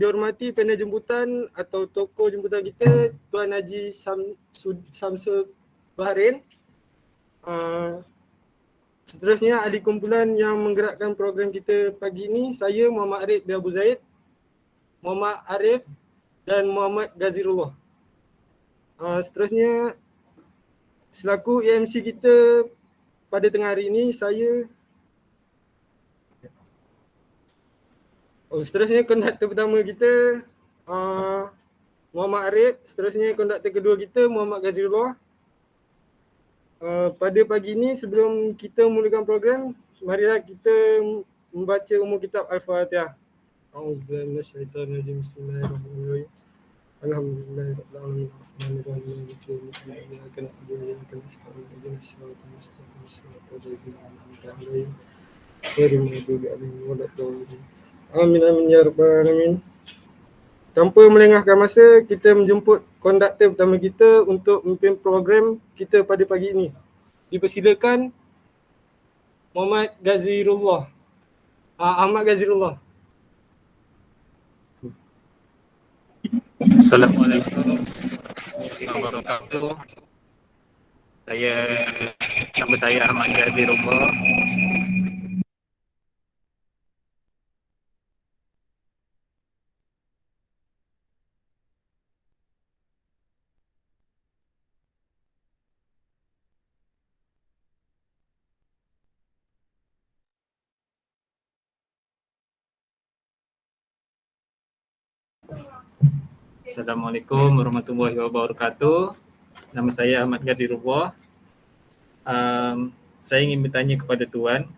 dihormati panel jemputan atau tokoh jemputan kita, Tuan Haji Samsul Bahrain. Seterusnya ahli kumpulan yang menggerakkan program kita pagi ini, saya Muhammad Arif bin Abu Zaid, Muhammad Arif dan Muhammad Ghazirullah. Seterusnya selaku MC kita pada tengah hari ini, seterusnya konduktor pertama kita Muhammad Arif, seterusnya konduktor kedua kita Muhammad Ghazirullah. Pada pagi ini sebelum kita memulakan program, marilah kita membaca umum kitab Al-Fatihah. A'udzubillahi minasyaitonirrajim. Bismillahirrahmanirrahim. Alhamdulillahirabbil alamin. Arrahmanirrahim. Maliki yaumiddin. Iyyaka na'budu wa iyyaka nasta'in. Ihdinas siratal mustaqim. Shiratal ladzina an'amta 'alaihim ghairil maghdubi 'alaihim waladdallin. Amin amin ya rabbal alamin. Tanpa melengahkan masa, kita menjemput konduktor pertama kita untuk memimpin program kita pada pagi ini. Dipersilakan Muhammad Ghazirullah. Ahmad Ghazirullah. Assalamualaikum warahmatullahi wabarakatuh. Nama saya Ahmad Ghazirullah. Assalamualaikum warahmatullahi wabarakatuh. Nama saya Ahmad Ghazirullah. Saya ingin bertanya kepada Tuan,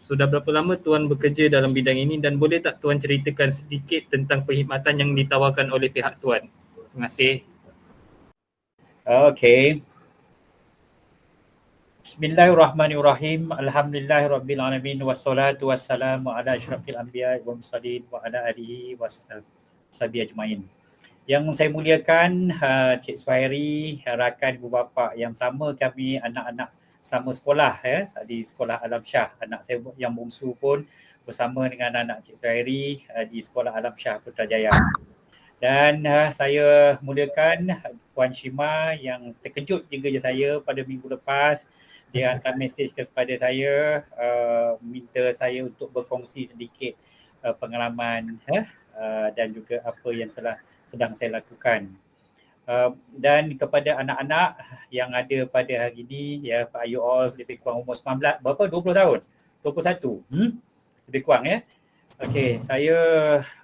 sudah berapa lama Tuan bekerja dalam bidang ini dan boleh tak Tuan ceritakan sedikit tentang perkhidmatan yang ditawarkan oleh pihak Tuan? Terima kasih. Okey. Bismillahirrahmanirrahim. Alhamdulillahirabbil wassalatu wassalamu ala asyrafil anbiya'i wal mursalin wa ala alihi washabihi ajmain. Yang saya muliakan Cik Suhairi, rakan ibu bapa yang sama kami anak-anak sama sekolah di sekolah Alam Shah. Anak saya yang bongsu pun bersama dengan anak Cik Suhairi di sekolah Alam Shah Putrajaya. Dan saya muliakan Puan Shima yang terkejut juga saya pada minggu lepas. Dia hantar mesej kepada saya, minta saya untuk berkongsi sedikit pengalaman dan juga apa yang sedang saya lakukan. Dan kepada anak-anak yang ada pada hari ini, ya, you all lebih kurang umur 19, berapa? 20 tahun? 21? Lebih kurang ya. Okey,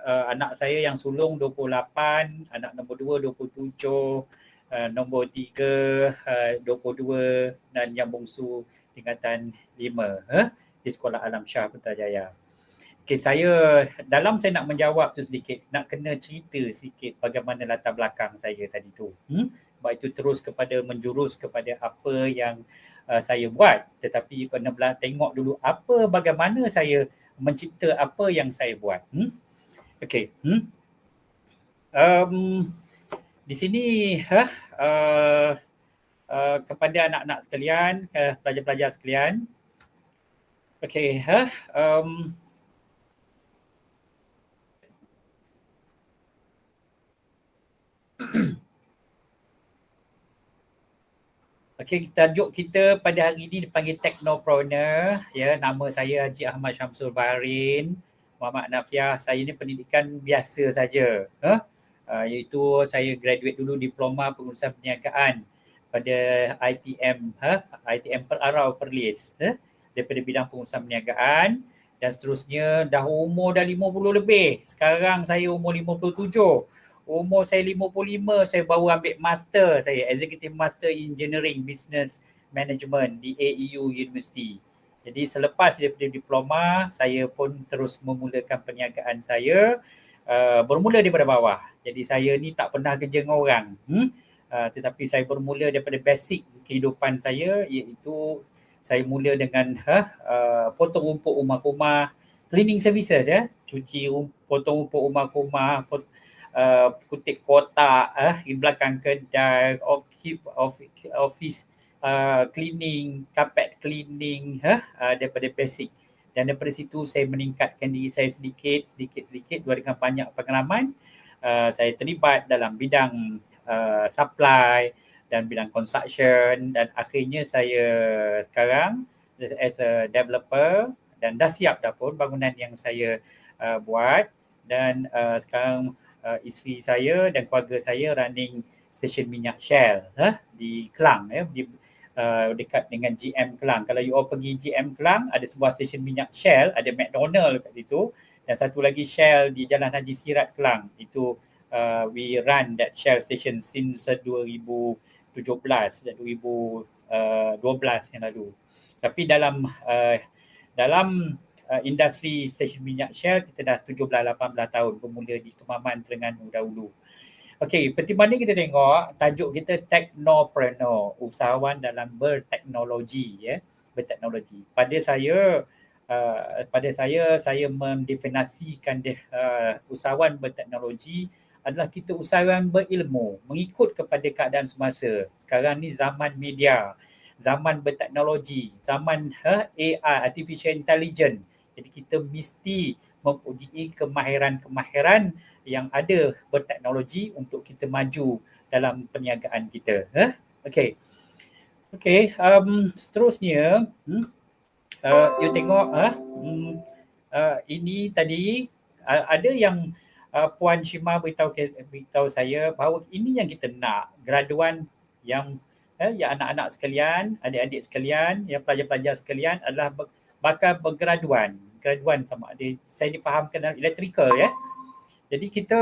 anak saya yang sulung 28, anak nombor 2 27, nombor 3 22 dan yang bongsu tingkatan 5 di sekolah Alam Shah Putrajaya. Okey, saya nak menjawab tu sedikit, nak kena cerita sikit bagaimana latar belakang saya tadi tu. Sebab itu terus menjurus kepada apa yang saya buat, tetapi kena tengok dulu bagaimana saya mencipta apa yang saya buat. Okey. Di sini kepada anak-anak sekalian, pelajar-pelajar sekalian. Okey, okey, tajuk kita pada hari ini dipanggil Technopreneur. Ya, nama saya Haji Ahmad Syamsul Bahrain, Muhammad Nafiah. Saya ni pendidikan biasa saja. Iaitu saya graduate dulu diploma pengurusan perniagaan pada ITM, ITM Perarau Perlis, daripada bidang pengurusan perniagaan, dan seterusnya umur dah 50 lebih. Sekarang saya umur 57. Umur saya 55, saya baru ambil master saya, Executive Master Engineering Business Management di AEU University. Jadi selepas daripada diploma, saya pun terus memulakan perniagaan saya, bermula daripada bawah. Jadi saya ni tak pernah kerja dengan orang, tetapi saya bermula daripada basic kehidupan saya, iaitu saya mula dengan potong rumput rumah-rumah, cleaning services ya, potong rumput rumah-rumah, kutip kotak di belakang kedai, office cleaning, carpet cleaning, daripada basic dan daripada situ saya meningkatkan diri saya sedikit dengan banyak pengalaman. Saya terlibat dalam bidang supply dan bidang construction, dan akhirnya saya sekarang as a developer, dan dah siap dah pun bangunan yang saya buat, dan sekarang isteri saya dan keluarga saya running stesen minyak Shell di Kelang, dekat dengan GM Kelang. Kalau you all pergi GM Kelang, ada sebuah stesen minyak Shell, ada McDonald kat situ, dan satu lagi Shell di Jalan Haji Sirat Kelang. Itu we run that Shell station since 2017 dan 2012 yang lalu. Tapi dalam industri stesen minyak Shell kita dah 17-18 tahun bermula di Kemaman, Terengganu dahulu. Okey, seperti mana kita tengok tajuk kita Technopreneur, usahawan dalam berteknologi, berteknologi. Pada saya mendefinisikan usahawan berteknologi adalah kita usahawan berilmu, mengikut kepada keadaan semasa. Sekarang ni zaman media, zaman berteknologi, zaman AI, artificial intelligence. Jadi kita mesti mempunyai kemahiran-kemahiran yang ada berteknologi untuk kita maju dalam perniagaan kita. Okey, seterusnya you tengok ini tadi ada yang Puan Shima beritahu saya bahawa ini yang kita nak, graduan yang anak-anak sekalian, adik-adik sekalian, yang pelajar-pelajar sekalian adalah bakal bergraduan. Graduan sama ada saya difahamkan dalam electrical Jadi kita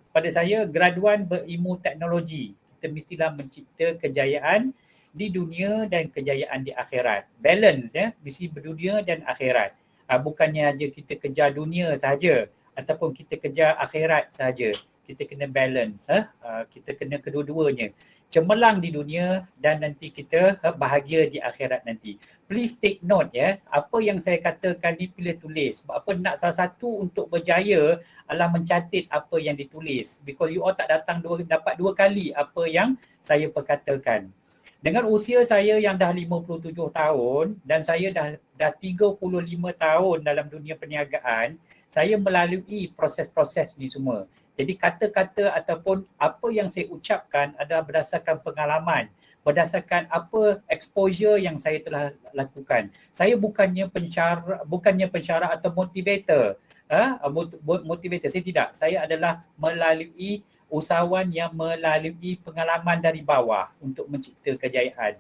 pada saya graduan berilmu teknologi. Kita mestilah mencipta kejayaan di dunia dan kejayaan di akhirat. Balance mesti berdunia dan akhirat. Bukannya aja kita kejar dunia sahaja ataupun kita kejar akhirat sahaja. Kita kena balance. Kita kena kedua-duanya. Cemerlang di dunia dan nanti kita bahagia di akhirat nanti. Please take note apa yang saya katakan ni pilih tulis. Sebab apa nak salah satu untuk berjaya adalah mencatat apa yang ditulis. Because you all tak dapat dua kali apa yang saya perkatakan. Dengan usia saya yang dah 57 tahun dan saya dah 35 tahun dalam dunia perniagaan, saya melalui proses-proses ni semua. Jadi kata-kata ataupun apa yang saya ucapkan adalah berdasarkan pengalaman, berdasarkan apa exposure yang saya telah lakukan. Saya bukannya pensyarah atau motivator. Motivator saya tidak. Saya adalah melalui usahawan yang melalui pengalaman dari bawah untuk mencipta kejayaan.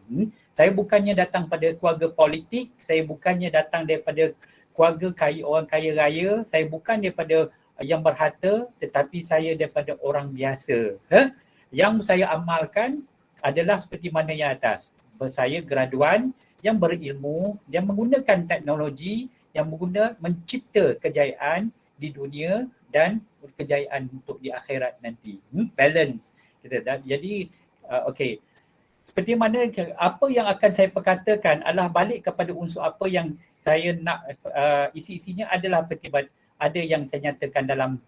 Saya bukannya datang pada keluarga politik, saya bukannya datang daripada keluarga orang kaya raya, saya bukan daripada yang berharta, tetapi saya daripada orang biasa. Yang saya amalkan adalah seperti mana yang atas. Saya graduan yang berilmu, yang menggunakan teknologi, yang mencipta kejayaan di dunia dan kejayaan untuk di akhirat nanti. Balance. Jadi, okey. Seperti mana apa yang akan saya perkatakan adalah balik kepada unsur apa yang saya nak, isi-isinya adalah ada yang saya nyatakan dalam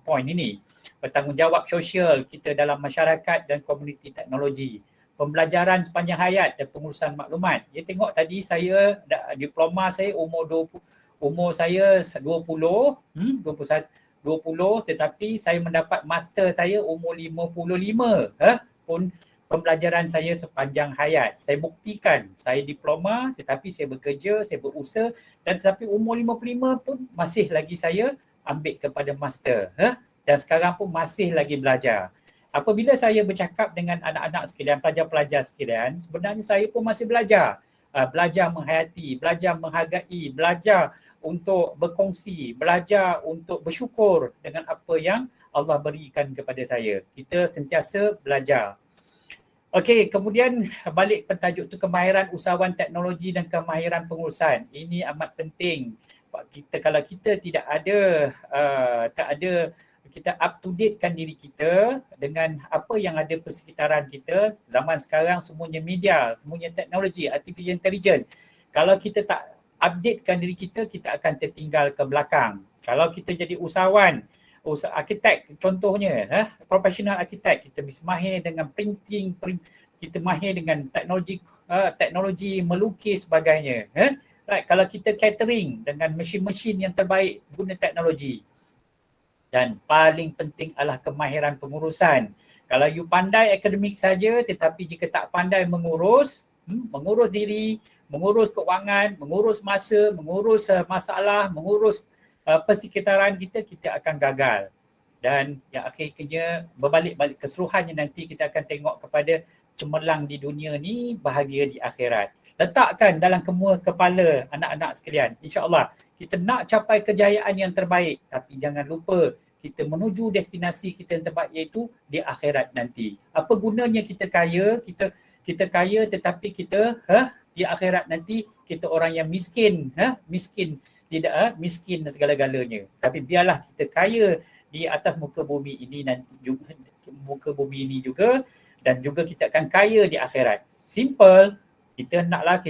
poin ini. Bertanggungjawab sosial kita dalam masyarakat dan komuniti teknologi. Pembelajaran sepanjang hayat dan pengurusan maklumat. Ya tengok tadi saya diploma saya umur saya 20, tetapi saya mendapat master saya umur 55. Pun pembelajaran saya sepanjang hayat. Saya buktikan saya diploma tetapi saya bekerja, saya berusaha, dan tetapi umur 55 pun masih lagi saya ambil kepada master. Dan sekarang pun masih lagi belajar. Apabila saya bercakap dengan anak-anak sekalian, pelajar-pelajar sekalian, sebenarnya saya pun masih belajar. Belajar menghayati, belajar menghargai, belajar untuk berkongsi, belajar untuk bersyukur dengan apa yang Allah berikan kepada saya. Kita sentiasa belajar. Okey, kemudian balik pentajuk tu, kemahiran usahawan teknologi dan kemahiran pengurusan. Ini amat penting. Kalau kita tidak ada kita up to date kan diri kita dengan apa yang ada persekitaran kita. Zaman sekarang semuanya media, semuanya teknologi, artificial intelligence. Kalau kita tak updatekan diri kita, kita akan tertinggal ke belakang. Kalau kita jadi usahawan, arkitek contohnya, profesional arkitek, kita mesti mahir dengan printing, kita mahir dengan teknologi melukis sebagainya. Right, kalau kita catering dengan mesin-mesin yang terbaik guna teknologi. Dan paling penting adalah kemahiran pengurusan. Kalau you pandai akademik saja tetapi jika tak pandai mengurus diri, mengurus keuangan, mengurus masa, mengurus masalah, mengurus persekitaran kita, kita akan gagal. Dan yang akhirnya berbalik-balik keseluruhannya nanti kita akan tengok kepada cemerlang di dunia ni, bahagia di akhirat. Letakkan dalam kepala anak-anak sekalian. InsyaAllah kita nak capai kejayaan yang terbaik, tapi jangan lupa kita menuju destinasi kita yang terbaik iaitu di akhirat nanti. Apa gunanya kita kaya, kita kaya tetapi kita di akhirat nanti kita orang yang miskin, miskin tidak miskin dan segala-galanya. Tapi biarlah kita kaya di atas muka bumi ini nanti juga, muka bumi ini juga, dan juga kita akan kaya di akhirat. Simple. Kita naklah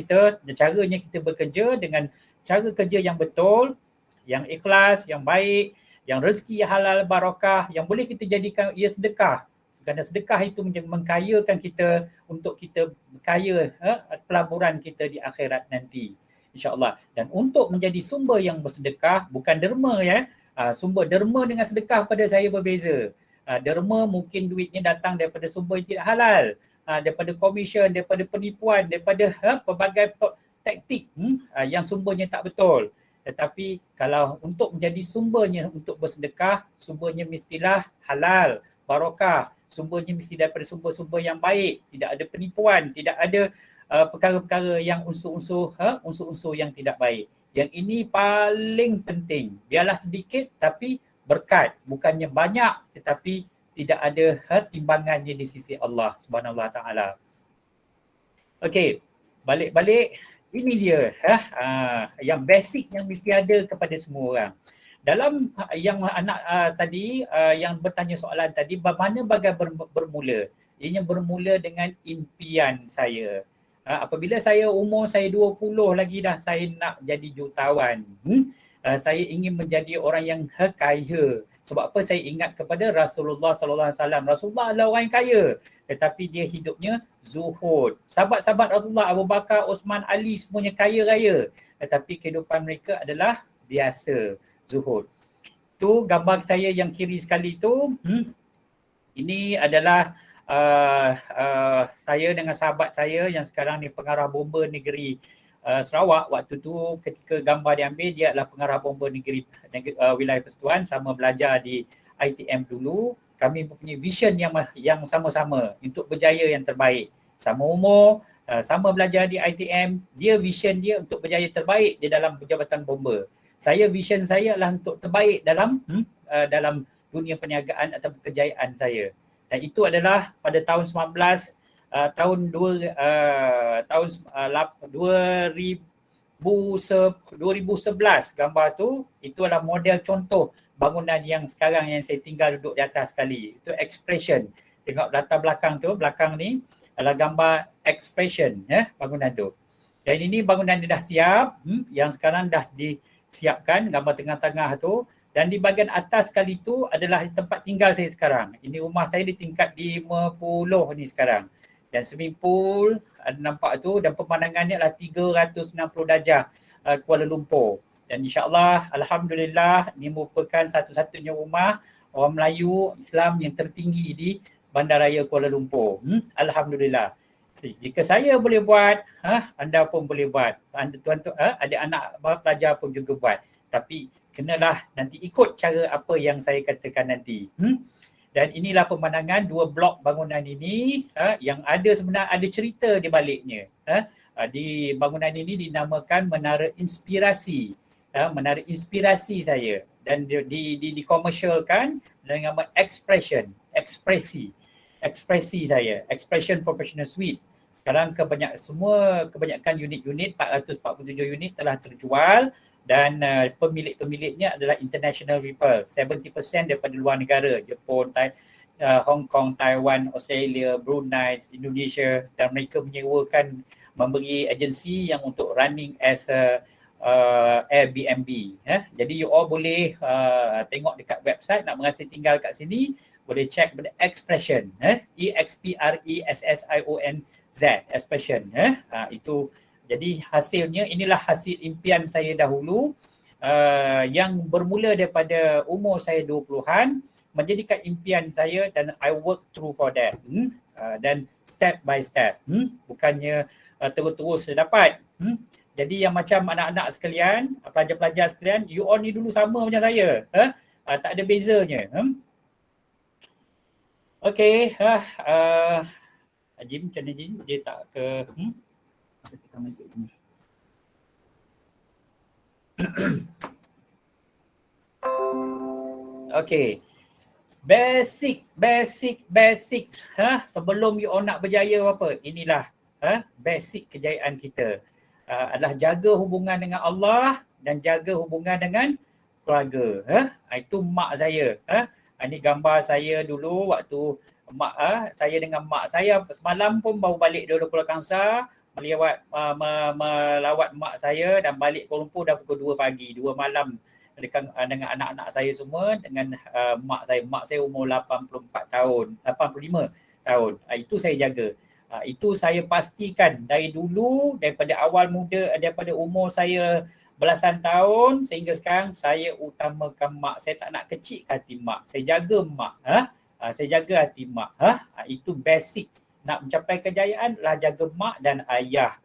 caranya kita bekerja dengan cara kerja yang betul, yang ikhlas, yang baik, yang rezeki halal barakah, yang boleh kita jadikan ia sedekah. Kerana sedekah itu mengkayakan kita untuk kita kaya pelaburan kita di akhirat nanti. InsyaAllah. Dan untuk menjadi sumber yang bersedekah, bukan derma ya. Sumber derma dengan sedekah pada saya berbeza. Derma mungkin duitnya datang daripada sumber yang tidak halal. Daripada komisen, daripada penipuan, daripada pelbagai taktik yang sumbernya tak betul. Tetapi kalau untuk menjadi sumbernya untuk bersedekah, sumbernya mestilah halal, barakah. Sumbernya mesti daripada sumber-sumber yang baik, tidak ada penipuan, tidak ada perkara-perkara yang unsur-unsur yang tidak baik. Yang ini paling penting. Biarlah sedikit tapi berkat, bukannya banyak tetapi tidak ada timbangannya di sisi Allah Subhanahu Wa Taala. Okey, balik-balik ini dia yang basic yang mesti ada kepada semua orang. Dalam yang anak tadi yang bertanya soalan tadi, bagaimana bermula? Ianya bermula dengan impian saya. Apabila umur saya 20 lagi dah saya nak jadi jutawan. Saya ingin menjadi orang yang kaya. Sebab apa? Saya ingat kepada Rasulullah sallallahu alaihi wasallam. Rasulullah adalah orang yang kaya, tetapi dia hidupnya zuhud. Sahabat-sahabat Rasulullah, Abu Bakar, Osman, Ali semuanya kaya raya, tetapi kehidupan mereka adalah biasa, zuhud. Tu gambar saya yang kiri sekali tu. Ini adalah saya dengan sahabat saya yang sekarang ni pengarah bomba negeri Sarawak. Waktu tu ketika gambar diambil, dia adalah pengarah bomba negeri wilayah Persekutuan, sama belajar di ITM dulu. Kami mempunyai vision yang sama-sama untuk berjaya yang terbaik. Sama umur, sama belajar di ITM, dia vision dia untuk berjaya terbaik di dalam jabatan bomba. Saya vision saya adalah untuk terbaik dalam dunia perniagaan atau kejayaan saya. Dan itu adalah pada tahun 2011 gambar tu. Itu adalah model contoh bangunan yang sekarang yang saya tinggal duduk di atas sekali. Itu Expression. Tengok latar belakang tu, belakang ni adalah gambar Expression bangunan tu. Dan ini bangunan dia dah siap, yang sekarang dah disiapkan gambar tengah-tengah tu. Dan di bahagian atas sekali tu adalah tempat tinggal saya sekarang. Ini rumah saya di tingkat 50 ni sekarang. Dan swimming pool ada nampak tu, dan pemandangannya adalah 360 darjah Kuala Lumpur. Dan insyaAllah, alhamdulillah, ini merupakan satu-satunya rumah orang Melayu Islam yang tertinggi di Bandaraya Kuala Lumpur. Alhamdulillah. Jika saya boleh buat, anda pun boleh buat. Anda ada anak pelajar pun juga buat. Tapi kenalah nanti ikut cara apa yang saya katakan nanti. Dan inilah pemandangan dua blok bangunan ini yang ada sebenarnya ada cerita di baliknya. Di bangunan ini dinamakan Menara Inspirasi. Menara Inspirasi saya, dan dikomersialkan dengan nama Expression, ekspresi saya, Expression Professional Suite. Sekarang kebanyakan unit-unit 447 unit telah terjual. Dan pemilik-pemiliknya adalah international people. 70% daripada luar negara, Jepun, Hong Kong, Taiwan, Australia, Brunei, Indonesia, dan mereka menyewakan, memberi agensi yang untuk running as Airbnb. Jadi you all boleh tengok dekat website, nak merasa tinggal kat sini, boleh check pada Expression, EXPRESSIONZ, Expression. Itu Jadi hasilnya inilah hasil impian saya dahulu yang bermula daripada umur saya 20-an menjadikan impian saya dan I work through for that. Dan step by step. Bukannya terus-terus dapat. Jadi yang macam anak-anak sekalian, pelajar-pelajar sekalian, you all ni dulu sama macam saya. Tak ada bezanya. Okey, Jim, macam mana Jim? Dia tak ke kita masuk sini. Okey. Basic. Sebelum you all nak berjaya apa? Inilah basic kejayaan kita. Adalah jaga hubungan dengan Allah dan jaga hubungan dengan keluarga. Itu mak saya. Ini gambar saya dulu waktu mak saya dengan mak saya semalam pun baru balik dari Pulau Kangsar melawat mak saya dan balik Kuala Lumpur dah pukul 2 pagi, 2 malam dengan anak-anak saya semua dengan mak saya. Mak saya umur 85 tahun. Itu saya jaga. Itu saya pastikan dari dulu, daripada awal muda, daripada umur saya belasan tahun sehingga sekarang saya utamakan mak. Saya tak nak kecil hati mak. Saya jaga mak. Saya jaga hati mak. Itu basic. Nak mencapai kejayaan lah jaga mak dan ayah.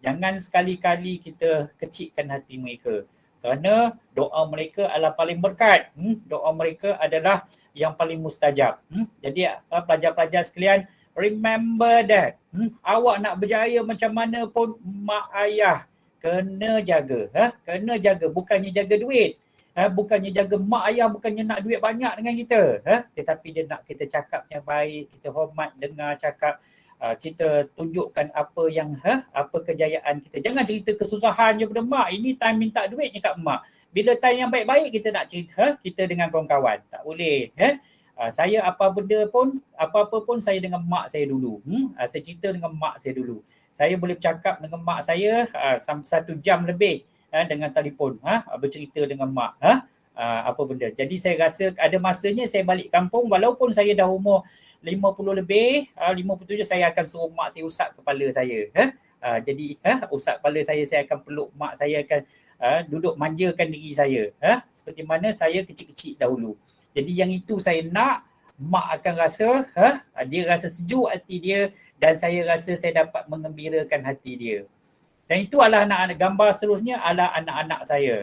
Jangan sekali-kali kita kecilkan hati mereka. Kerana doa mereka adalah paling berkat. Doa mereka adalah yang paling mustajab. Jadi pelajar-pelajar sekalian, remember that. Awak nak berjaya macam mana pun mak ayah kena jaga. Kena jaga. Bukannya jaga duit. Bukannya jaga mak ayah, bukannya nak duit banyak dengan kita. Tetapi dia nak kita cakap yang baik, kita hormat, dengar cakap. Kita tunjukkan apa kejayaan kita. Jangan cerita kesusahan je pada mak. Ini time minta duitnya kat mak. Bila time yang baik-baik kita nak cerita kita dengan kawan-kawan. Tak boleh. Saya apa-apa pun saya dengan mak saya dulu. Saya cerita dengan mak saya dulu. Saya boleh bercakap dengan mak saya 1 jam lebih dengan telefon. Bercerita dengan mak. Apa benda. Jadi saya rasa ada masanya saya balik kampung walaupun saya dah umur 50 lebih, 57 saya akan suruh mak saya usap kepala saya. Jadi usap kepala saya akan peluk mak saya, akan duduk manjakan diri saya. Seperti mana saya kecil-kecil dahulu. Jadi yang itu saya nak, mak akan rasa, dia rasa sejuk hati dia dan saya rasa saya dapat mengembirakan hati dia. Dan itu adalah anak-anak, gambar seterusnya adalah anak-anak saya.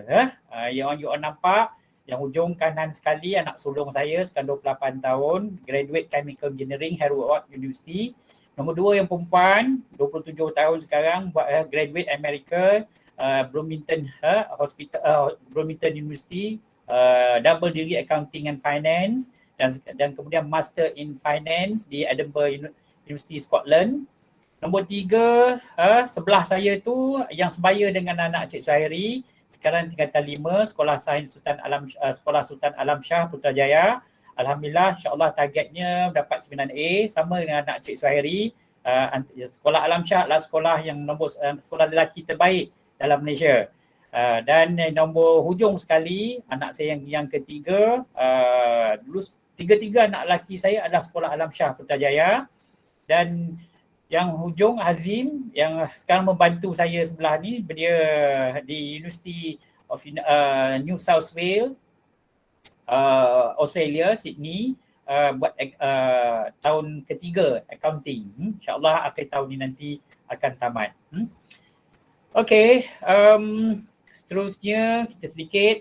Yang you all nampak, yang hujung kanan sekali anak sulung saya sekarang 28 tahun, graduate chemical engineering Harvard University. Nombor 2 yang perempuan, 27 tahun sekarang, graduate America, Bloomington Bloomington University, double degree accounting and finance dan kemudian master in finance di Edinburgh University Scotland. Nombor 3, sebelah saya tu yang sebaya dengan anak Cik Suhairi, sekarang tingkatan 5, Sekolah Sultan Alam Shah Putrajaya. Alhamdulillah, insyaAllah targetnya dapat 9A, sama dengan anak Cik Suhairi. Sekolah Alam Shah adalah sekolah yang sekolah lelaki terbaik dalam Malaysia. Dan nombor hujung sekali, anak saya yang ketiga, dulu tiga-tiga anak lelaki saya adalah Sekolah Alam Shah Putrajaya. Dan yang hujung Hazim yang sekarang membantu saya sebelah ni, dia di University of New South Wales, Australia, Sydney, buat tahun ketiga accounting. InsyaAllah akhir tahun ni nanti akan tamat. Okey, seterusnya kita sedikit.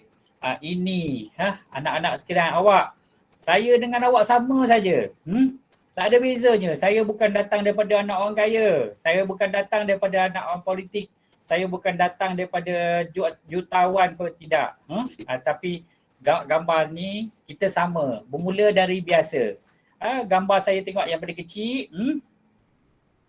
Ini anak-anak sekalian awak. Saya dengan awak sama saja. Tak ada bezanya. Saya bukan datang daripada anak orang kaya. Saya bukan datang daripada anak orang politik. Saya bukan datang daripada jutawan ke tidak. Tapi gambar ni kita sama. Bermula dari biasa. Gambar saya tengok yang pada kecil.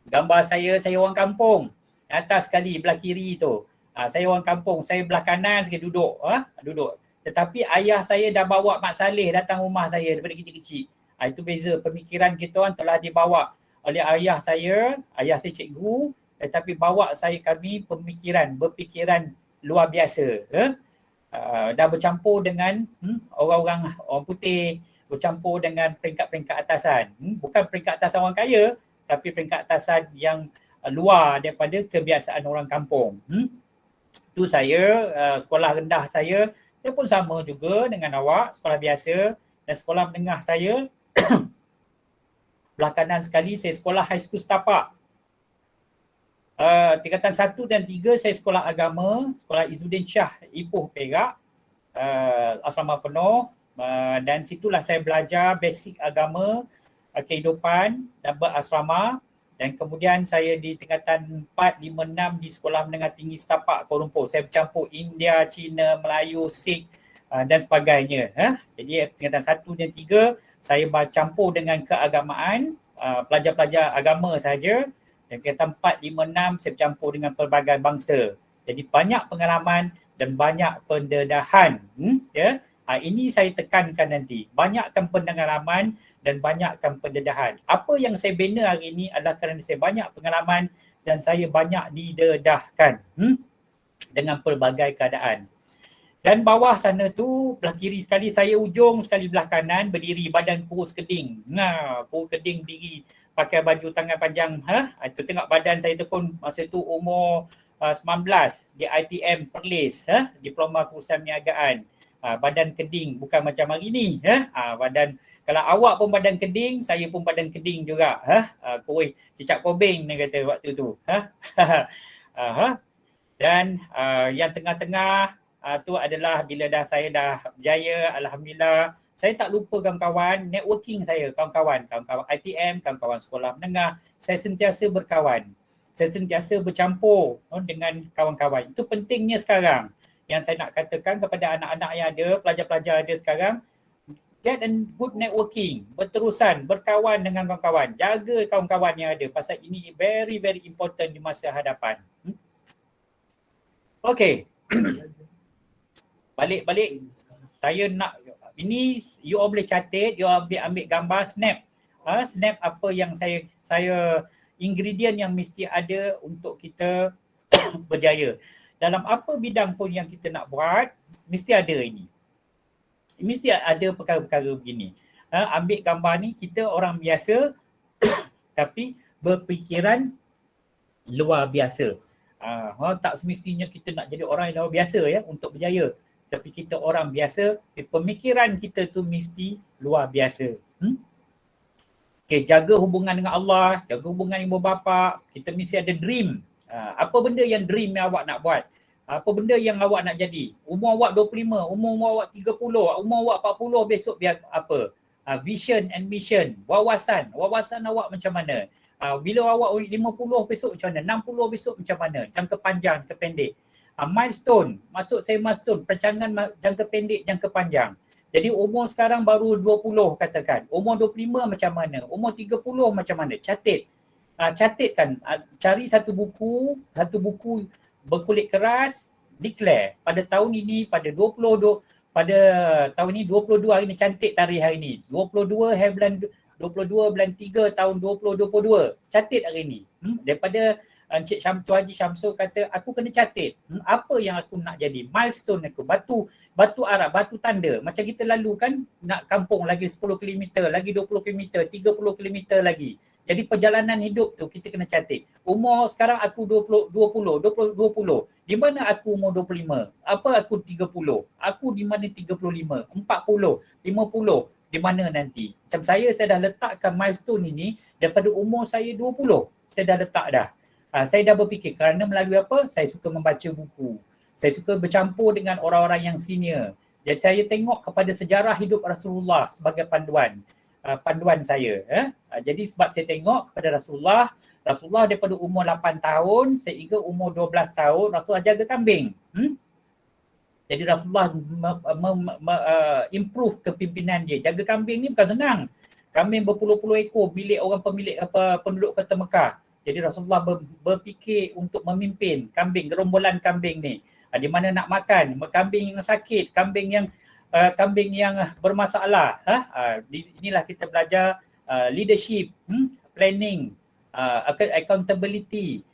Gambar saya orang kampung. Atas sekali belah kiri tu. Saya orang kampung. Saya belah kanan sikit duduk. Duduk. Tetapi ayah saya dah bawa Mak Saleh datang rumah saya daripada kecil-kecil. Itu beza pemikiran kita orang telah dibawa oleh ayah saya cikgu, tetapi bawa kami berfikiran luar biasa. Dah bercampur dengan orang putih, bercampur dengan peringkat-peringkat atasan. Bukan peringkat atasan orang kaya, tapi peringkat atasan yang luar daripada kebiasaan orang kampung. Tu saya, sekolah rendah saya pun sama juga dengan awak, sekolah biasa, dan sekolah menengah saya belah kanan sekali saya sekolah high school setapak. Tingkatan 1 dan 3 saya sekolah agama, sekolah Izzuddin Shah Ipoh Perak, asrama penuh, dan situlah saya belajar basic agama, kehidupan dan berasrama. Dan kemudian saya di tingkatan 4, 5, 6 di Sekolah Menengah Tinggi Setapak Kuala Lumpur. Saya bercampur India, Cina, Melayu, Sikh dan sebagainya. Jadi tingkatan 1 dan 3 saya bercampur dengan keagamaan, pelajar-pelajar agama saja. Dan tingkatan 4, 5, 6 saya bercampur dengan pelbagai bangsa. Jadi banyak pengalaman dan banyak pendedahan. Ini saya tekankan nanti. Banyakkan pengalaman dan banyakkan pendedahan. Apa yang saya bina hari ini adalah kerana saya banyak pengalaman dan saya banyak didedahkan dengan pelbagai keadaan. Dan bawah sana tu, belah kiri sekali saya ujung, sekali belah kanan berdiri, badan kurus keding. Kurus keding diri, pakai baju tangan panjang. Itu tengok badan saya tu pun masa tu umur 19 di ITM Perlis, Diploma Perusahaan Perniagaan. Badan keding, bukan macam hari ni. Badan, kalau awak pun badan keding, saya pun badan keding juga. Kuih cicak kobeng dia kata waktu tu. Dan yang tengah-tengah tu adalah bila saya dah berjaya, alhamdulillah. Saya tak lupa kawan-kawan, networking saya, kawan-kawan ITM, kawan-kawan sekolah menengah, saya sentiasa berkawan. Saya sentiasa bercampur dengan kawan-kawan. Itu pentingnya sekarang. Yang saya nak katakan kepada anak-anak yang ada, pelajar-pelajar ada sekarang, get a good networking, berterusan, berkawan dengan kawan-kawan. Jaga kawan-kawan yang ada pasal ini very, very important di masa hadapan. Okay. Balik. Saya nak, ini you all boleh catat, you all ambil gambar, snap. Snap apa yang saya ingredient yang mesti ada untuk kita berjaya. Dalam apa bidang pun yang kita nak buat, mesti ada ini. Mesti ada perkara-perkara begini. Ambil gambar ni, kita orang biasa tapi berfikiran luar biasa. Tak semestinya kita nak jadi orang yang luar biasa ya untuk berjaya. Tapi kita orang biasa, pemikiran kita tu mesti luar biasa. Okay, jaga hubungan dengan Allah, jaga hubungan ibu bapa, kita mesti ada dream. Apa benda yang dream yang awak nak buat? Apa benda yang awak nak jadi? Umur awak 25, umur awak 30, umur awak 40 besok biar apa? Vision and mission, wawasan awak macam mana? Bila awak 50 besok macam mana? 60 besok macam mana? Jangka panjang, jangka pendek. Milestone, maksud saya milestone, perancangan jangka pendek, jangka panjang. Jadi umur sekarang baru 20 katakan. Umur 25 macam mana? Umur 30 macam mana? Catatkan, cari satu buku berkulit keras, declare pada tahun ini, pada tahun ini 22 hari ni, cantik tarikh hari ni. 22 bulan 3 tahun 2022. Catat hari ni. Daripada Encik Tuan Haji Syamsul kata, aku kena catat apa yang aku nak jadi, milestone aku, batu arah, batu tanda. Macam kita lalu kan nak kampung lagi 10 km, lagi 20 km, 30 km lagi. Jadi perjalanan hidup tu kita kena catat. Umur sekarang aku 20. Di mana aku umur 25? Apa aku 30? Aku di mana 35? 40? 50? Di mana nanti? Macam saya dah letakkan milestone ini daripada umur saya 20. Saya dah letak dah. Saya dah berfikir kerana melalui apa? Saya suka membaca buku. Saya suka bercampur dengan orang-orang yang senior. Jadi saya tengok kepada sejarah hidup Rasulullah sebagai panduan saya. Jadi sebab saya tengok kepada Rasulullah daripada umur 8 tahun sehingga umur 12 tahun Rasulullah jaga kambing. Jadi Rasulullah improve kepimpinan dia. Jaga kambing ni bukan senang. Kambing berpuluh-puluh ekor milik orang penduduk kota Mekah. Jadi Rasulullah berfikir untuk memimpin kambing, gerombolan kambing ni. Di mana nak makan, kambing yang sakit, kambing yang bermasalah. Inilah kita belajar leadership, planning, accountability,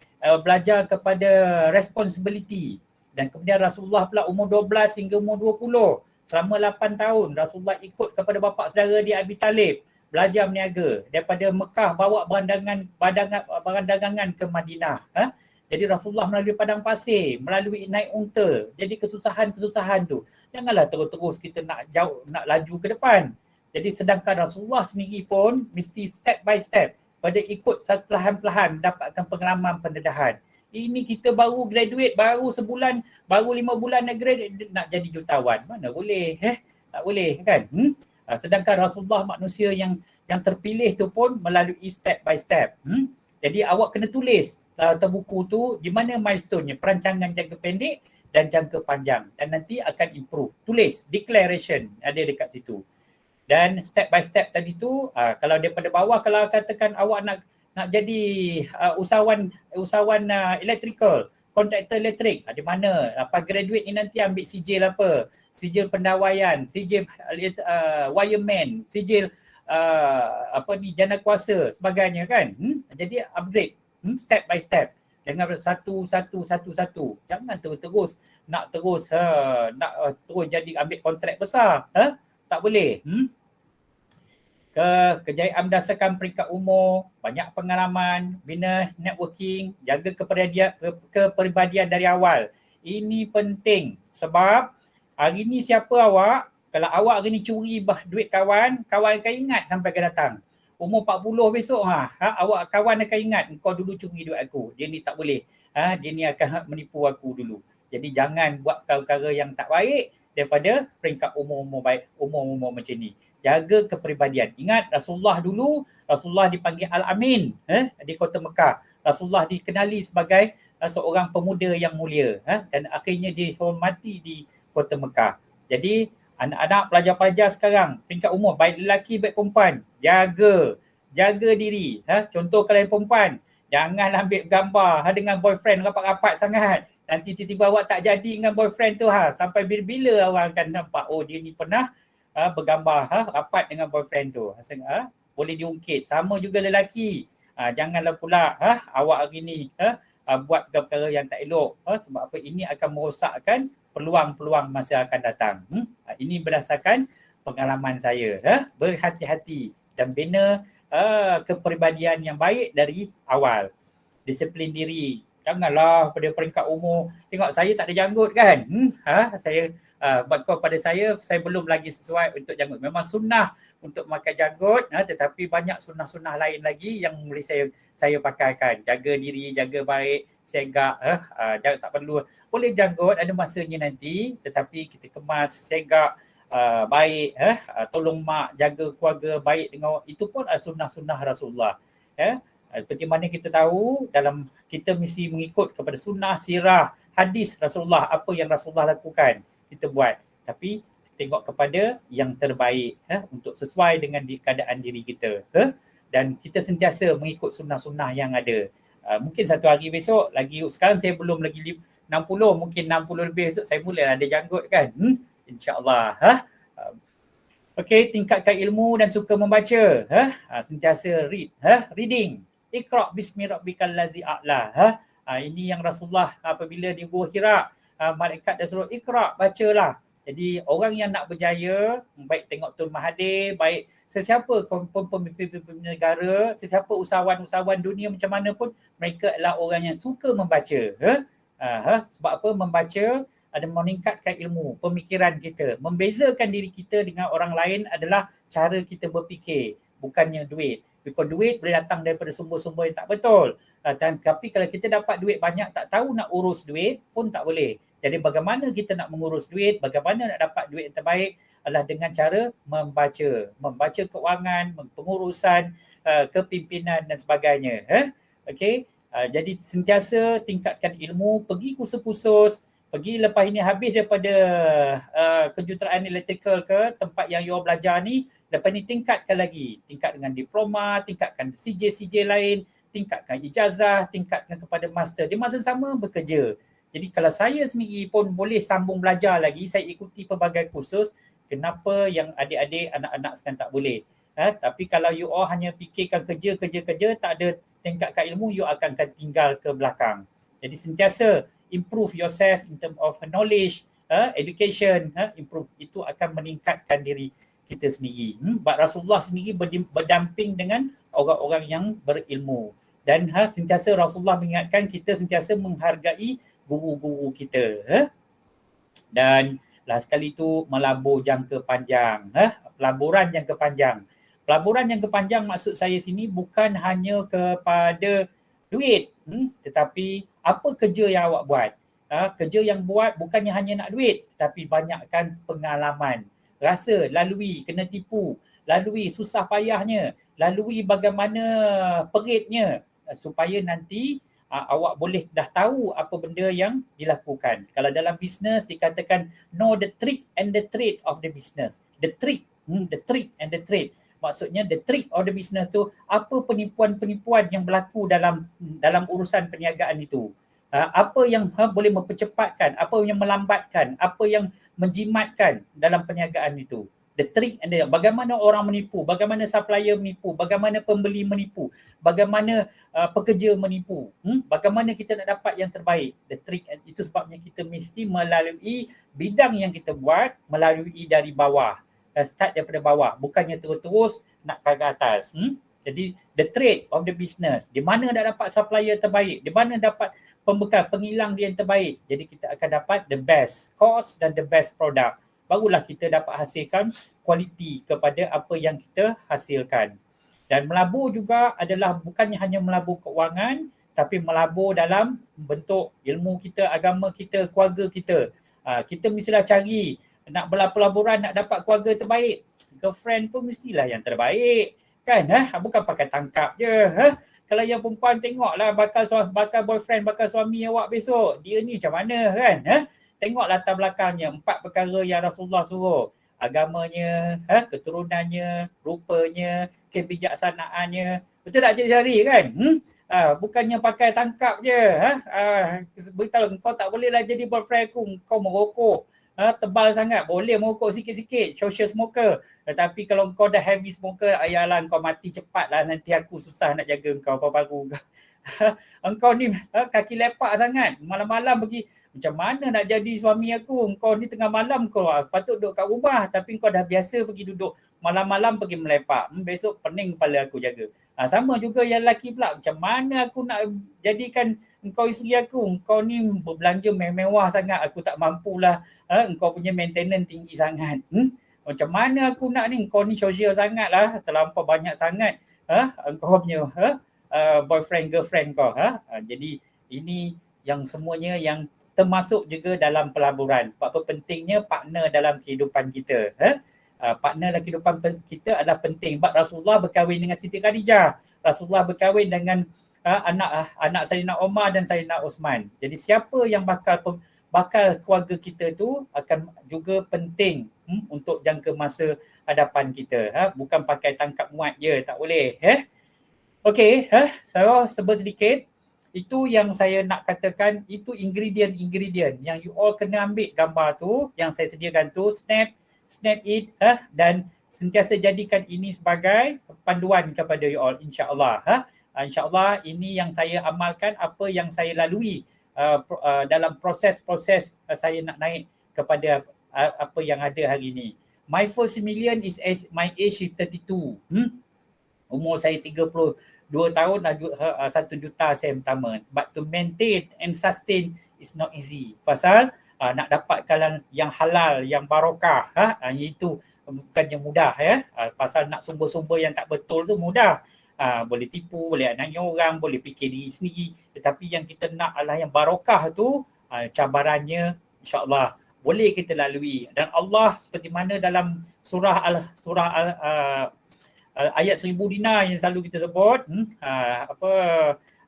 belajar kepada responsibility. Dan kemudian Rasulullah pula umur 12 hingga umur 20. Selama 8 tahun Rasulullah ikut kepada bapa saudara dia Abi Talib. belajar berniaga. Daripada Mekah bawa barang dagangan ke Madinah. Jadi Rasulullah melalui padang pasir, melalui naik unta. Jadi kesusahan-kesusahan tu. Janganlah terus-terus kita nak laju ke depan. Jadi sedangkan Rasulullah sendiri pun mesti step by step pada ikut perlahan-lahan dapatkan pengalaman pendedahan. Ini kita baru graduate, baru sebulan, baru 5 bulan nak graduate, nak jadi jutawan. Mana boleh? Tak boleh kan? Sedangkan Rasulullah manusia yang terpilih tu pun melalui step by step. Jadi awak kena tulis buku tu di mana milestone-nya, perancangan jangka pendek dan jangka panjang, dan nanti akan improve. Tulis declaration ada dekat situ. Dan step by step tadi tu, kalau daripada bawah, kalau katakan awak nak jadi usahawan electrical, kontraktor elektrik, di mana lepas graduate ni nanti ambil sijil apa? Sijil pendawaian, sijil wireman, sijil jana kuasa sebagainya kan. Jadi upgrade step by step dengan satu. Jangan terus nak terus jadi ambil kontrak besar. Tak boleh. Kejayaan berdasarkan peringkat umur, banyak pengalaman, bina networking, jaga kepribadian dari awal. Ini penting sebab hari ni siapa awak, kalau awak hari ni curi duit kawan akan ingat sampai akan datang. Umur 40 besok awak kawan akan ingat kau dulu curi duit aku. Dia ni tak boleh. Dia ni akan menipu aku dulu. Jadi jangan buat perkara yang tak baik daripada peringkat umur-umur baik, umur-umur macam ni. Jaga kepribadian. Ingat Rasulullah dulu, Rasulullah dipanggil Al-Amin di kota Mekah. Rasulullah dikenali sebagai seorang pemuda yang mulia dan akhirnya dihormati di kota Mekah. Jadi anak-anak pelajar-pelajar sekarang, peringkat umur baik lelaki baik perempuan, jaga diri. Contoh kalau yang perempuan, jangan ambil gambar dengan boyfriend rapat-rapat sangat. Nanti tiba-tiba awak tak jadi dengan boyfriend tu sampai bila-bila orang akan nampak dia ni pernah bergambar rapat dengan boyfriend tu. Boleh diungkit. Sama juga lelaki. Janganlah pula awak hari ni buat perkara yang tak elok. Sebab apa? Ini akan merosakkan peluang-peluang masa akan datang. Ini berdasarkan pengalaman saya. Berhati-hati dan bina kepribadian yang baik dari awal. Disiplin diri. Janganlah pada peringkat umur. Tengok saya tak ada janggut kan? Saya pada saya belum lagi sesuai untuk janggut. Memang sunnah untuk memakai janggut, tetapi banyak sunnah-sunnah lain lagi yang boleh saya pakaikan. Jaga diri, jaga baik, segak, jangan tak perlu. Boleh janggut ada masanya nanti, tetapi kita kemas, segak, baik, tolong mak, jaga keluarga baik dengan itu pun sunnah-sunnah Rasulullah. Seperti mana kita tahu, dalam kita mesti mengikut kepada sunnah, sirah, hadis Rasulullah, apa yang Rasulullah lakukan kita buat, tapi tengok kepada yang terbaik untuk sesuai dengan keadaan diri kita, dan kita sentiasa mengikut sunnah-sunnah yang ada. Mungkin satu hari besok lagi, sekarang saya belum lagi 60, mungkin 60 lebih besok saya mula ada janggut kan, insyaAllah. Okey, tingkatkan ilmu dan suka membaca, sentiasa reading. Iqra' bismi rabbikal ladzi a'la. Ini yang Rasulullah apabila di Gua Hira, malaikat dah suruh Iqra', bacalah. Jadi orang yang nak berjaya, baik tengok Tun Mahathir, baik sesiapa pemimpin negara, sesiapa usahawan-usahawan dunia macam mana pun, mereka adalah orang yang suka membaca. Sebab apa? Membaca ada meningkatkan ilmu, pemikiran kita. Membezakan diri kita dengan orang lain adalah cara kita berfikir, bukannya duit. Because duit boleh datang daripada sumber-sumber yang tak betul. Tapi kalau kita dapat duit banyak, tak tahu nak urus duit pun tak boleh. Jadi bagaimana kita nak mengurus duit, bagaimana nak dapat duit yang terbaik adalah dengan cara membaca keuangan, pengurusan, kepimpinan dan sebagainya. Okey. Jadi sentiasa tingkatkan ilmu, pergi kursus-kursus, pergi lepas ini habis daripada kejuruteraan electrical ke tempat yang you belajar ni, lepas ni tingkatkan lagi, tingkat dengan diploma, tingkatkan CJ lain, tingkatkan ijazah, tingkatkan kepada master. Di masa sama bekerja. Jadi kalau saya sendiri pun boleh sambung belajar lagi, saya ikuti pelbagai kursus, kenapa yang adik-adik, anak-anak sekarang tak boleh? Tapi kalau you all hanya fikirkan kerja, tak ada tingkatkan ilmu, you akan tinggal ke belakang. Jadi sentiasa improve yourself in terms of knowledge, education, improve. Itu akan meningkatkan diri kita sendiri. Rasulullah sendiri berdamping dengan orang-orang yang berilmu. Dan sentiasa Rasulullah mengingatkan kita sentiasa menghargai guru-guru kita. Dan last sekali tu melabur jangka panjang. Pelaburan jangka panjang. Pelaburan jangka panjang maksud saya sini bukan hanya kepada duit, tetapi apa kerja yang awak buat. Kerja yang buat bukannya hanya nak duit, tetapi banyakkan pengalaman. Rasa, lalui, kena tipu, lalui susah payahnya, lalui bagaimana peritnya, supaya nanti awak boleh dah tahu apa benda yang dilakukan. Kalau dalam bisnes dikatakan know the trick and the trade of the business. The trick and the trade. Maksudnya the trick of the business tu apa penipuan-penipuan yang berlaku dalam urusan perniagaan itu. Apa yang boleh mempercepatkan, apa yang melambatkan, apa yang menjimatkan dalam perniagaan itu. The trick and the, bagaimana orang menipu, bagaimana supplier menipu, bagaimana pembeli menipu, bagaimana pekerja menipu, bagaimana kita nak dapat yang terbaik. The trick, itu sebabnya kita mesti melalui bidang yang kita buat, melalui dari bawah. Start daripada bawah, bukannya terus-terus nak ke atas. Jadi the trade of the business, di mana nak dapat supplier terbaik, di mana dapat pembekal, pengilang dia yang terbaik. Jadi kita akan dapat the best cost dan the best product. Barulah kita dapat hasilkan kualiti kepada apa yang kita hasilkan. Dan melabur juga adalah bukannya hanya melabur keuangan, tapi melabur dalam bentuk ilmu kita, agama kita, keluarga kita. Kita mestilah cari nak berlaburan, nak dapat keluarga terbaik. Girlfriend pun mestilah yang terbaik. Kan? Bukan pakai tangkap je. Kalau yang perempuan tengoklah bakal boyfriend, bakal suami awak besok. Dia ni macam mana kan? Tengok latar belakangnya. 4 perkara yang Rasulullah suruh. Agamanya, keturunannya, rupanya, kebijaksanaannya. Betul tak Cik Syari kan? Bukannya pakai tangkap je. Beritahu kau tak bolehlah jadi boyfriend aku. Kau merokok. Tebal sangat. Boleh merokok sikit-sikit. Social smoker. Tetapi kalau kau dah heavy smoker, ayalah kau mati cepatlah. Nanti aku susah nak jaga kau paru-paru. Engkau ni kaki lepak sangat. Malam-malam pergi. Macam mana nak jadi suami aku? Engkau ni tengah malam kau sepatut duduk kat rumah. Tapi kau dah biasa pergi duduk malam-malam pergi melepak. Besok pening kepala aku jaga. Sama juga yang lelaki pula. Macam mana aku nak jadikan engkau isteri aku? Engkau ni berbelanja mewah sangat. Aku tak mampulah. Engkau punya maintenance tinggi sangat. Macam mana aku nak ni? Engkau ni sosial sangat lah. Terlampau banyak sangat. Engkau punya boyfriend, girlfriend kau. Jadi ini yang semuanya yang termasuk juga dalam pelaburan. Sebab apa pentingnya partner dalam kehidupan kita. Partner dalam kehidupan kita adalah penting. Sebab Rasulullah berkahwin dengan Siti Khadijah. Rasulullah berkahwin dengan anak Sayyidina Umar dan Sayyidina Osman. Jadi siapa yang bakal keluarga kita tu akan juga penting untuk jangka masa hadapan kita. Bukan pakai tangkap muat je, tak boleh. Okey, saya sebut sedikit. Itu yang saya nak katakan, itu ingredient yang you all kena ambil gambar tu yang saya sediakan tu, snap it dan sentiasa jadikan ini sebagai panduan kepada you all, insya-Allah. InsyaAllah ini yang saya amalkan, apa yang saya lalui dalam proses-proses saya nak naik kepada apa yang ada hari ini. My first million is my age is 32. Umur saya 32 tahun, 1 juta saya pertama. But to maintain and sustain is not easy. Pasal nak dapatkan yang halal, yang barakah, itu bukannya mudah ya. Pasal nak sumber-sumber yang tak betul tu mudah. Boleh tipu, boleh nanya orang, boleh fikir diri sendiri. Tetapi yang kita nak adalah yang barakah tu, cabarannya insya-Allah boleh kita lalui. Dan Allah seperti mana dalam surah ayat 1000 dinar yang selalu kita sebut,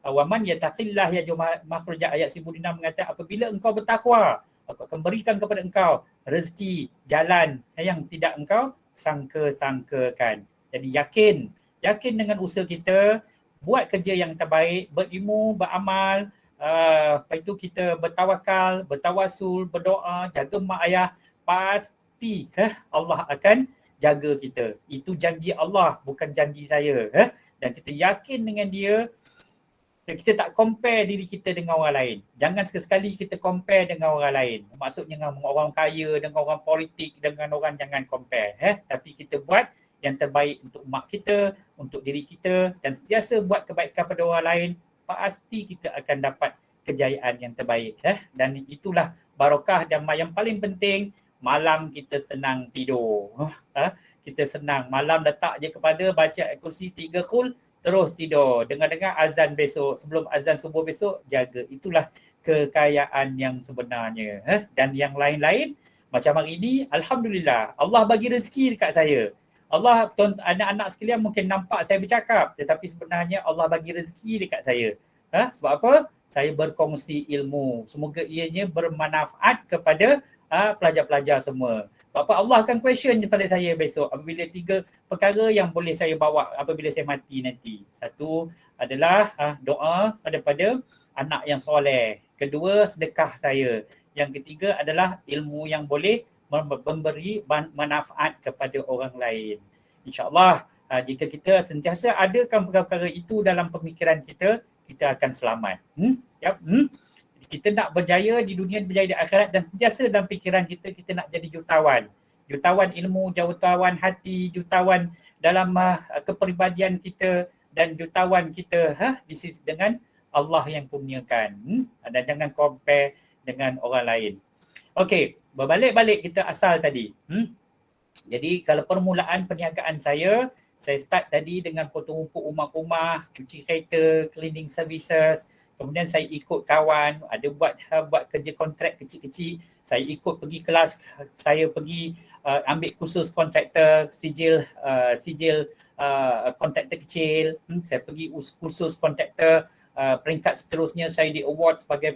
waman yattaqillah yaj'al makhraja, ayat 1000 dinar mengatakan apabila engkau bertakwa, aku akan berikan kepada engkau rezeki, jalan yang tidak engkau sangka-sangkakan. Jadi yakin dengan usaha kita, buat kerja yang terbaik, berilmu, beramal, lepas itu kita bertawakal, bertawasul, berdoa, jaga mak ayah, pasti Allah akan jaga kita. Itu janji Allah, bukan janji saya. Dan kita yakin dengan dia, Dan kita tak compare diri kita dengan orang lain. Jangan sekali-sekali kita compare dengan orang lain. Maksudnya dengan orang kaya, dengan orang politik, dengan orang, jangan compare. Tapi kita buat yang terbaik untuk mak kita, untuk diri kita, dan sentiasa buat kebaikan pada orang lain, pasti kita akan dapat kejayaan yang terbaik. Dan itulah barakah, dan yang paling penting, malam kita tenang tidur. Kita senang, malam letak je kepada baca kursi 3 khul, terus tidur. Dengar-dengar azan besok, sebelum azan subuh besok, jaga. Itulah kekayaan yang sebenarnya. Dan yang lain-lain, macam hari ini, Alhamdulillah, Allah bagi rezeki dekat saya. Allah, anak-anak sekalian mungkin nampak saya bercakap, tetapi sebenarnya Allah bagi rezeki dekat saya. Sebab apa? Saya berkongsi ilmu. Semoga ianya bermanfaat kepada pelajar-pelajar semua. Bapa Allah akan question kepada saya besok apabila 3 perkara yang boleh saya bawa apabila saya mati nanti. Satu adalah doa pada anak yang soleh. Kedua, sedekah saya. Yang ketiga adalah ilmu yang boleh memberi manfaat kepada orang lain. InsyaAllah jika kita sentiasa adakan perkara-perkara itu dalam pemikiran kita, kita akan selamat. Kita nak berjaya di dunia, berjaya di akhirat, dan sentiasa dalam fikiran kita, kita nak jadi jutawan. Jutawan ilmu, jutawan hati, jutawan dalam kepribadian kita, dan jutawan kita di sisi dengan Allah yang kurniakan. Dan jangan compare dengan orang lain. Okey, berbalik-balik kita asal tadi. Jadi kalau permulaan perniagaan saya start tadi dengan potong rumput rumah-rumah, cuci kereta, cleaning services. Kemudian saya ikut kawan, ada buat kerja kontrak kecil-kecil. Saya ikut pergi kelas, saya pergi ambil kursus kontraktor, sijil kontraktor kecil. Saya pergi kursus kontraktor, peringkat seterusnya saya di award sebagai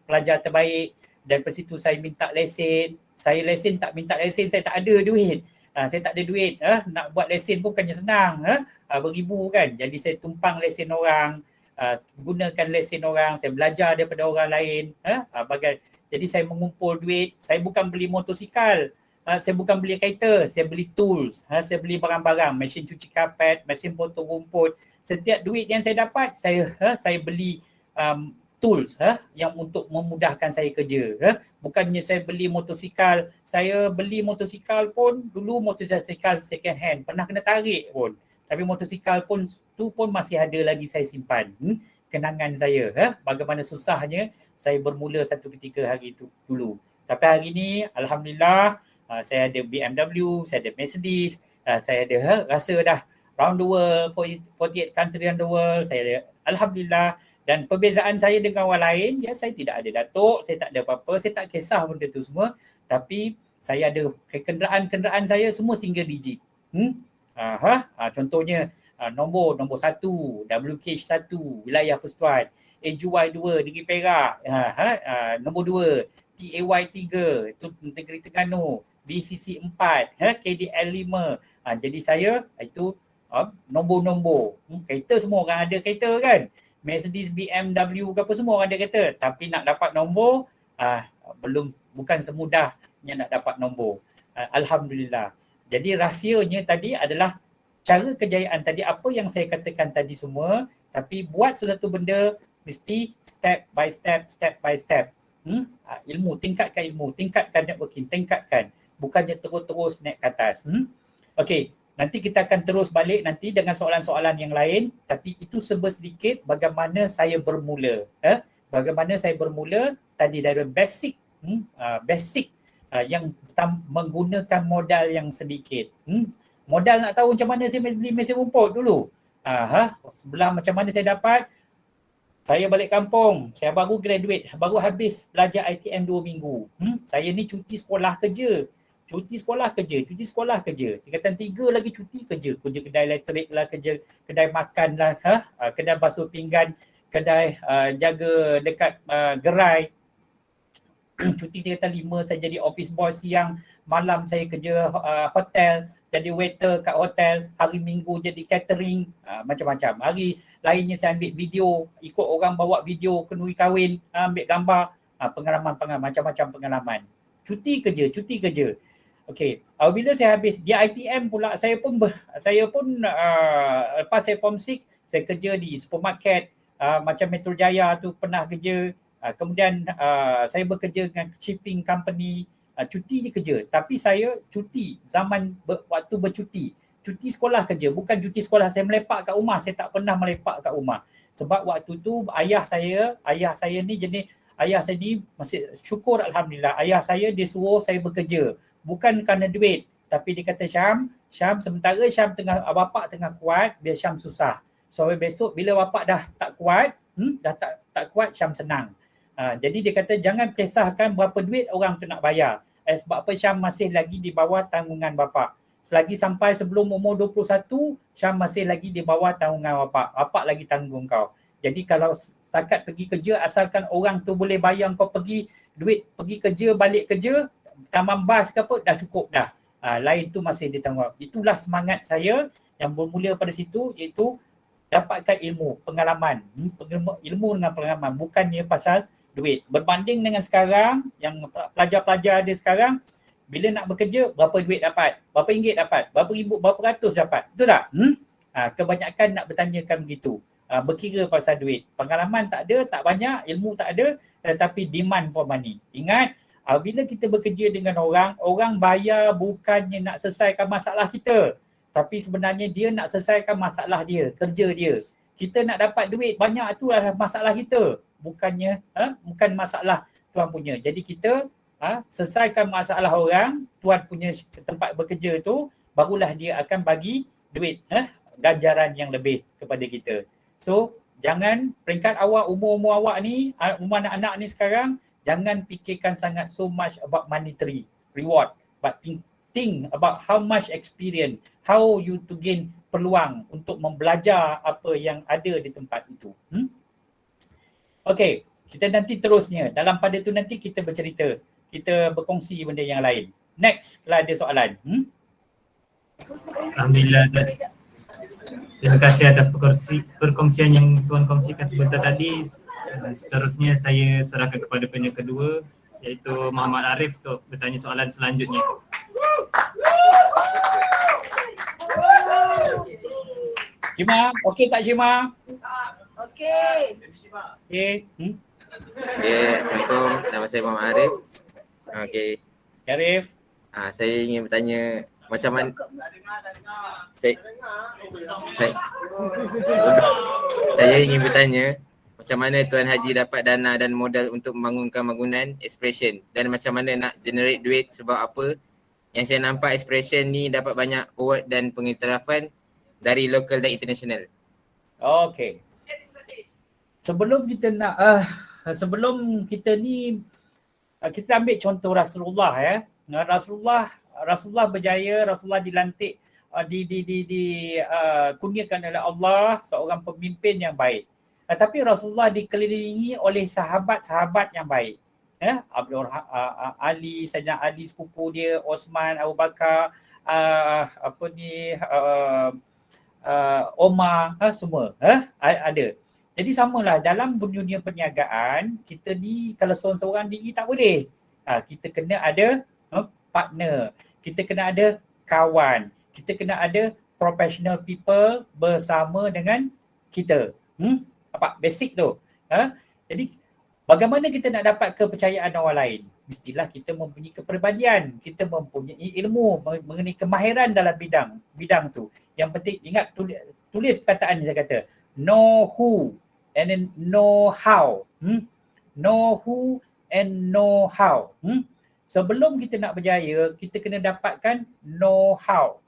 pelajar terbaik. Dan dari situ saya minta lesen. Saya lesen tak minta lesen, saya tak ada duit. Saya tak ada duit. Nak buat lesen pun bukannya senang. Beribu kan. Jadi saya tumpang lesen orang. Gunakan lesen orang, saya belajar daripada orang lain. Jadi saya mengumpul duit. Saya bukan beli motosikal, saya bukan beli kereta, saya beli tools, saya beli barang-barang, mesin cuci kapet, mesin potong rumput. Setiap duit yang saya dapat, saya beli tools yang untuk memudahkan saya kerja. Bukannya saya beli motosikal. Saya beli motosikal pun dulu motosikal second hand, pernah kena tarik pun. Tapi motosikal pun tu pun masih ada lagi saya simpan. Kenangan saya, bagaimana susahnya saya bermula satu ketika hari itu dulu. Tapi hari ini alhamdulillah saya ada BMW, saya ada Mercedes, saya ada rasa dah round the world, 48 country around the world. Saya ada, alhamdulillah. Dan perbezaan saya dengan orang lain, ya saya tidak ada datuk, saya tak ada apa-apa, saya tak kisah benda tu semua. Tapi saya ada kenderaan saya semua single digit. Contohnya nombor 1, WKH 1, Wilayah Persekutuan, AGY 2, Negeri Perak, nombor 2, TAY 3, itu Negeri Terengganu, BCC 4, KDL 5. Jadi saya itu nombor-nombor. Kereta semua orang ada kereta kan. Mercedes, BMW ke apa semua orang ada kereta. Tapi nak dapat nombor, bukan semudah yang nak dapat nombor. Alhamdulillah. Jadi rahsianya tadi adalah cara kejayaan tadi, apa yang saya katakan tadi semua, tapi buat sesuatu benda mesti step by step. Ilmu, tingkatkan networking, tingkatkan. Bukannya terus naik ke atas. Okey, nanti kita akan terus balik nanti dengan soalan-soalan yang lain, tapi itu sedikit bagaimana saya bermula. Bagaimana saya bermula tadi dari basic yang menggunakan modal yang sedikit. Modal nak tahu macam mana saya beli mesin rumput dulu. Sebelah macam mana saya dapat. Saya balik kampung, saya baru graduate, baru habis belajar ITM 2 minggu. Saya ni cuti sekolah kerja. Tingkatan 3 lagi cuti kerja. Kerja kedai elektrik lah, kerja kedai makan lah, kedai basuh pinggan, kedai jaga dekat gerai. Cuti tingkatan 5 saya jadi office boy siang, malam saya kerja hotel, jadi waiter kat hotel, hari Minggu jadi catering, macam-macam. Hari lainnya saya ambil video, ikut orang bawa video kenduri kahwin, ambil gambar, pengalaman macam-macam pengalaman. Cuti kerja. Okey, apabila saya habis di ITM pula, saya pun lepas saya form 6, saya kerja di supermarket macam Metro Jaya tu pernah kerja. Kemudian saya bekerja dengan shipping company, cuti je kerja. Tapi saya cuti zaman waktu bercuti. Cuti sekolah kerja, bukan cuti sekolah saya melepak kat rumah. Saya tak pernah melepak kat rumah. Sebab waktu tu ayah saya ni masih syukur alhamdulillah. Ayah saya dia suruh saya bekerja. Bukan kerana duit. Tapi dia kata Syam sementara Syam bapak tengah kuat, biar Syam susah. So besok bila bapak dah tak kuat, dah tak kuat, Syam senang. Jadi dia kata jangan kisahkan berapa duit orang tu nak bayar. Sebab apa Syam masih lagi di bawah tanggungan bapak. Selagi sampai sebelum umur 21, Syam masih lagi di bawah tanggungan bapak. Bapak lagi tanggung kau. Jadi kalau setakat pergi kerja, asalkan orang tu boleh bayar kau pergi kerja, balik kerja, taman bas ke apa, dah cukup dah. Lain tu masih ditanggung. Itulah semangat saya yang bermula pada situ, iaitu dapatkan ilmu, pengalaman. Ilmu dengan pengalaman, bukannya pasal duit. Berbanding dengan sekarang, yang pelajar-pelajar ada sekarang, bila nak bekerja, berapa duit dapat? Berapa ringgit dapat? Berapa ribu, berapa ratus dapat? Betul tak? Kebanyakan nak bertanyakan begitu. Berkira pasal duit. Pengalaman tak ada, tak banyak, ilmu tak ada, tetapi demand for money. Ingat, bila kita bekerja dengan orang bayar bukannya nak selesaikan masalah kita. Tapi sebenarnya dia nak selesaikan masalah dia, kerja dia. Kita nak dapat duit banyak tu adalah masalah kita. Bukan masalah tuan punya. Jadi kita selesaikan masalah orang, tuan punya tempat bekerja tu, barulah dia akan bagi duit, ganjaran yang lebih kepada kita. So, jangan peringkat awak, umur awak ni, umur anak-anak ni sekarang, jangan fikirkan sangat so much about monetary reward, but think about how much experience, how you to gain peluang untuk membelajar apa yang ada di tempat itu. Okey, kita nanti terusnya. Dalam pada tu nanti kita bercerita, kita berkongsi benda yang lain. Next, kalau ada soalan. Alhamdulillah. Terima kasih atas perkongsian yang tuan kongsikan sebentar tadi. Seterusnya saya serahkan kepada penanya kedua, iaitu Muhammad Arif untuk bertanya soalan selanjutnya. Cima, okey tak Cima? Okey. Okey. Assalamualaikum. Nama saya Muhammad Arif. Okey. Arif. Saya ingin bertanya macam mana saya ingin bertanya macam mana Tuan Haji dapat dana dan modal untuk membangunkan bangunan Expression, dan macam mana nak generate duit, sebab apa yang saya nampak Expression ni dapat banyak award dan pengiktirafan dari lokal dan international. Okey. Sebelum kita ni kita ambil contoh Rasulullah ya. Rasulullah berjaya, Rasulullah dilantik kurniakan oleh Allah seorang pemimpin yang baik. Tapi Rasulullah dikelilingi oleh sahabat-sahabat yang baik. Ali, Sayyidina Ali sepupu dia, Osman, Abu Bakar, Omar, semua ada. Jadi samalah dalam dunia perniagaan, kita ni kalau seorang-seorang diri tak boleh. Kita kena ada partner, kita kena ada kawan, kita kena ada professional people bersama dengan kita. Apa basic tu. Jadi bagaimana kita nak dapat kepercayaan orang lain? Mestilah kita mempunyai kepribadian, kita mempunyai ilmu, mengenai kemahiran dalam bidang tu. Yang penting ingat, tulis perkataan ni saya kata, know who and then know how. Know who and know how. Sebelum kita nak berjaya, kita kena dapatkan know how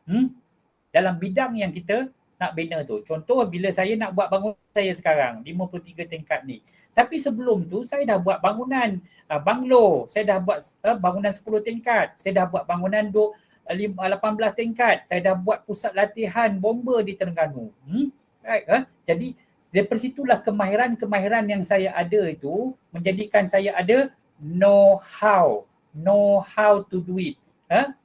dalam bidang yang kita nak bina tu. Contoh bila saya nak buat bangunan saya sekarang 53 tingkat ni. Tapi sebelum tu saya dah buat bangunan banglo, saya dah buat bangunan 10 tingkat, saya dah buat bangunan 18 tingkat, saya dah buat pusat latihan bomba di Terengganu. Right, jadi daripada situlah kemahiran yang saya ada itu menjadikan saya ada know how to do it.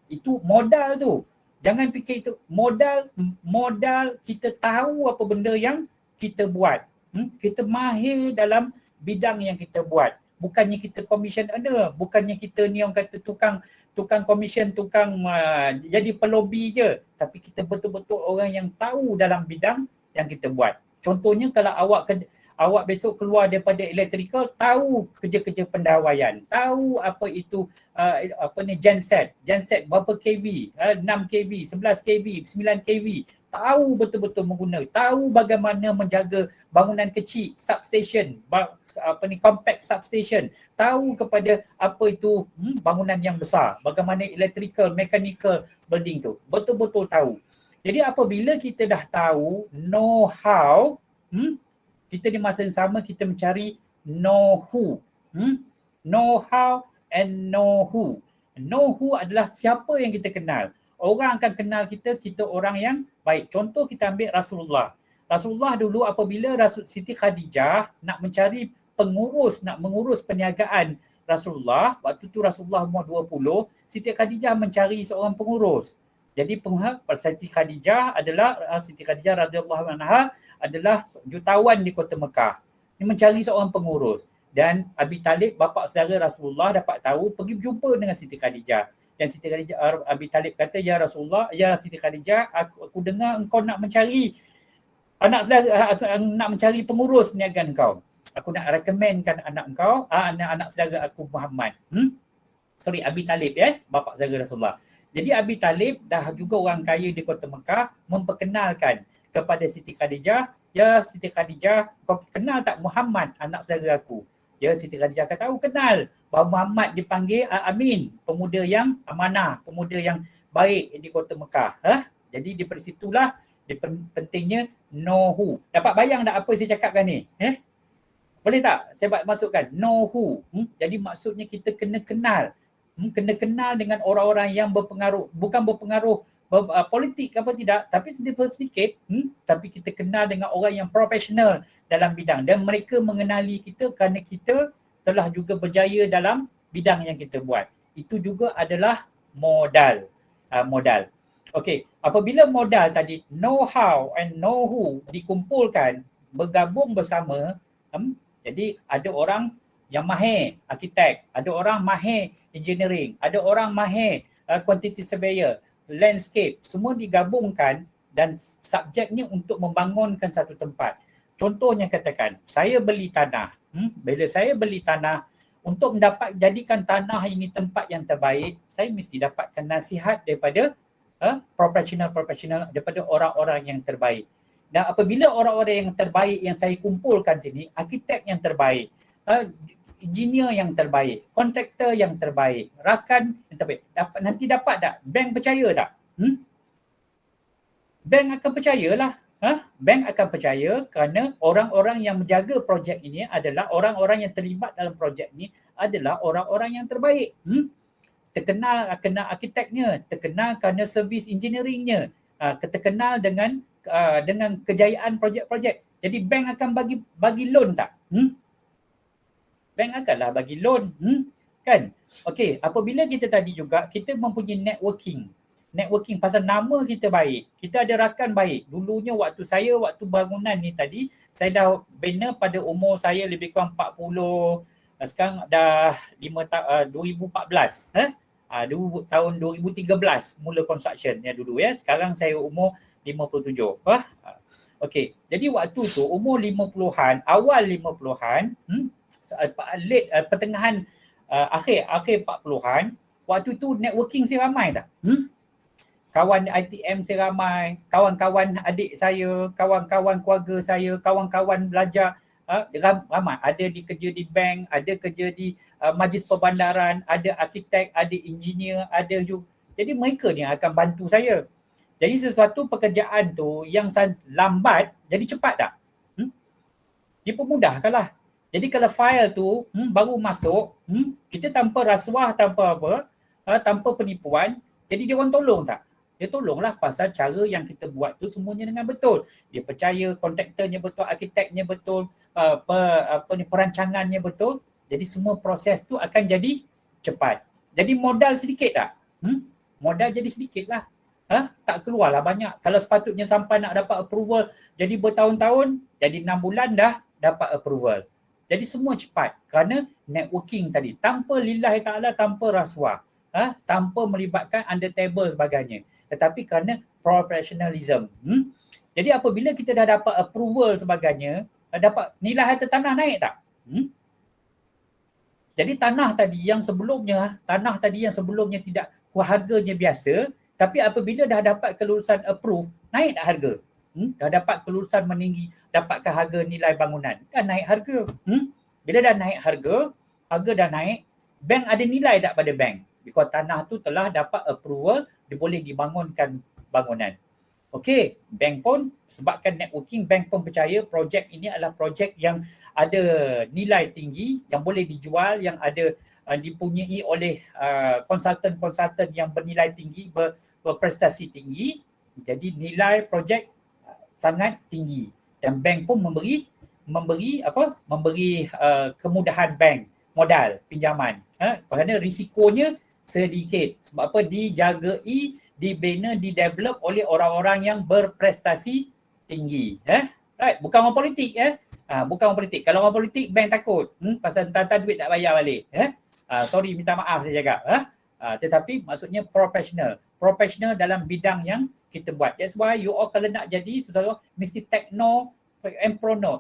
Itu modal tu. Jangan fikir itu modal kita tahu apa benda yang kita buat. Kita mahir dalam bidang yang kita buat. Bukannya kita commission earner, bukannya kita ni orang kata tukang commission, jadi pelobi je. Tapi kita betul-betul orang yang tahu dalam bidang yang kita buat. Contohnya kalau awak besok keluar daripada electrical, tahu kerja-kerja pendawaian, tahu apa itu genset berapa kV, 6 kV, 11 kV, 9 kV, tahu betul-betul menggunakan, tahu bagaimana menjaga bangunan kecil, substation, compact substation, tahu kepada apa itu bangunan yang besar, bagaimana electrical, mechanical building tu, betul-betul tahu. Jadi apabila kita dah tahu know how, kita di masa yang sama kita mencari know who. Know how and know who. Know who adalah siapa yang kita kenal. Orang akan kenal kita orang yang baik. Contoh kita ambil Rasulullah. Rasulullah dulu apabila Siti Khadijah nak mencari nak mengurus perniagaan Rasulullah, waktu tu Rasulullah umur 20, Siti Khadijah mencari seorang pengurus. Jadi Siti Khadijah radhiyallahu anha adalah jutawan di kota Mekah. Dia mencari seorang pengurus. Dan Abi Talib, bapa saudara Rasulullah, dapat tahu, pergi berjumpa dengan Siti Khadijah. Dan Siti Khadijah, Abi Talib kata, "Ya Rasulullah, ya Siti Khadijah, aku dengar engkau nak mencari nak mencari pengurus perniagaan engkau. Aku nak rekomenkan anak saudara aku Muhammad." Abi Talib bapa saudara Rasulullah. Jadi Abi Talib dah juga orang kaya di kota Mekah, memperkenalkan kepada Siti Khadijah, "Ya Siti Khadijah, kau kenal tak Muhammad, anak saudara aku?" Ya, Siti Khadijah kata, "Aku kenal. Bahawa Muhammad dipanggil Amin, pemuda yang amanah, pemuda yang baik di kota Mekah." Jadi daripada situlah pentingnya know who. Dapat bayang tak apa saya cakapkan ni? Boleh tak saya masukkan know who? Jadi maksudnya kita kena kenal. Kena kenal dengan orang-orang yang berpengaruh, bukan berpengaruh politik apa tidak, tapi sedikit, tapi kita kenal dengan orang yang profesional dalam bidang dan mereka mengenali kita kerana kita telah juga berjaya dalam bidang yang kita buat. Itu juga adalah modal. Okey, apabila modal tadi know how and know who dikumpulkan, bergabung bersama, jadi ada orang yang mahir arkitek, ada orang mahir engineering, ada orang mahir quantity surveyor, landscape, semua digabungkan dan subjeknya untuk membangunkan satu tempat. Contohnya katakan, saya beli tanah. Bila saya beli tanah, untuk mendapat jadikan tanah ini tempat yang terbaik, saya mesti dapatkan nasihat daripada profesional, daripada orang-orang yang terbaik. Dan apabila orang-orang yang terbaik yang saya kumpulkan sini, arkitek yang terbaik, engineer yang terbaik, kontraktor yang terbaik, rakan yang terbaik, nanti dapat tak? Bank percaya tak? Bank akan percayalah. Bank akan percaya kerana orang-orang yang menjaga projek ini adalah orang-orang yang terlibat dalam projek ini adalah orang-orang yang terbaik. Terkenal kerana arkiteknya, terkenal kerana servis engineeringnya, terkenal dengan kejayaan projek-projek. Jadi bank akan bagi loan tak? Bank akanlah bagi loan, kan? Okey, apabila kita tadi juga kita mempunyai networking pasal nama kita baik, kita ada rakan baik. Dulunya waktu bangunan ni tadi, saya dah bina pada umur saya lebih kurang 40, sekarang dah 2014, tahun 2013 mula construction ya dulu ya. Sekarang saya umur 57. Okey, jadi waktu tu umur 50-an, awal 50-an, pertengahan akhir 40-an, waktu tu networking saya ramai tak? Kawan ITM saya ramai, kawan-kawan adik saya, kawan-kawan keluarga saya, kawan-kawan belajar ramai. Ada kerja di bank, ada kerja di majlis perbandaran, ada arkitek, ada engineer, ada juga. Jadi mereka ni akan bantu saya. Jadi sesuatu pekerjaan tu yang lambat jadi cepat tak? Dia permudahkanlah. Jadi kalau file tu baru masuk, kita tanpa rasuah, tanpa apa, tanpa penipuan, jadi dia orang tolong tak? Dia tolonglah pasal cara yang kita buat tu semuanya dengan betul. Dia percaya kontraktornya betul, arkiteknya betul, perancangannya betul. Jadi semua proses tu akan jadi cepat. Jadi modal sedikit tak? Modal jadi sedikit lah. Tak keluarlah banyak. Kalau sepatutnya sampai nak dapat approval jadi bertahun-tahun, jadi 6 bulan dah dapat approval. Jadi semua cepat kerana networking tadi. Tanpa lillahi ta'ala, tanpa rasuah. Tanpa melibatkan under table sebagainya. Tetapi kerana professionalism. Jadi apabila kita dah dapat approval sebagainya, dapat nilai harta tanah naik tak? Jadi tanah tadi yang sebelumnya tidak harganya biasa, tapi apabila dah dapat kelulusan approve, naik tak harga? Dah dapat kelulusan meninggi, dapatkan harga nilai bangunan, dah naik harga. Bila dah naik harga dah naik, bank ada nilai tak pada bank? Because tanah tu telah dapat approval, dia boleh dibangunkan bangunan. Okey, bank pun sebabkan networking, bank pun percaya projek ini adalah projek yang ada nilai tinggi, yang boleh dijual, yang ada dipunyai oleh konsultan-konsultan yang bernilai tinggi, berprestasi tinggi. Jadi nilai projek sangat tinggi dan bank pun memberi kemudahan bank modal pinjaman. Kerana risikonya sedikit. Sebab apa? Dijagai, dibina, didevelop oleh orang-orang yang berprestasi tinggi. Right? Bukan orang politik. Bukan orang politik. Kalau orang politik, bank takut. Pasal entah-entah duit tak bayar balik. Sorry, minta maaf saya cakap. Tetapi maksudnya profesional. Profesional dalam bidang yang kita buat. That's why you all kalau nak jadi saudara mesti entrepreneur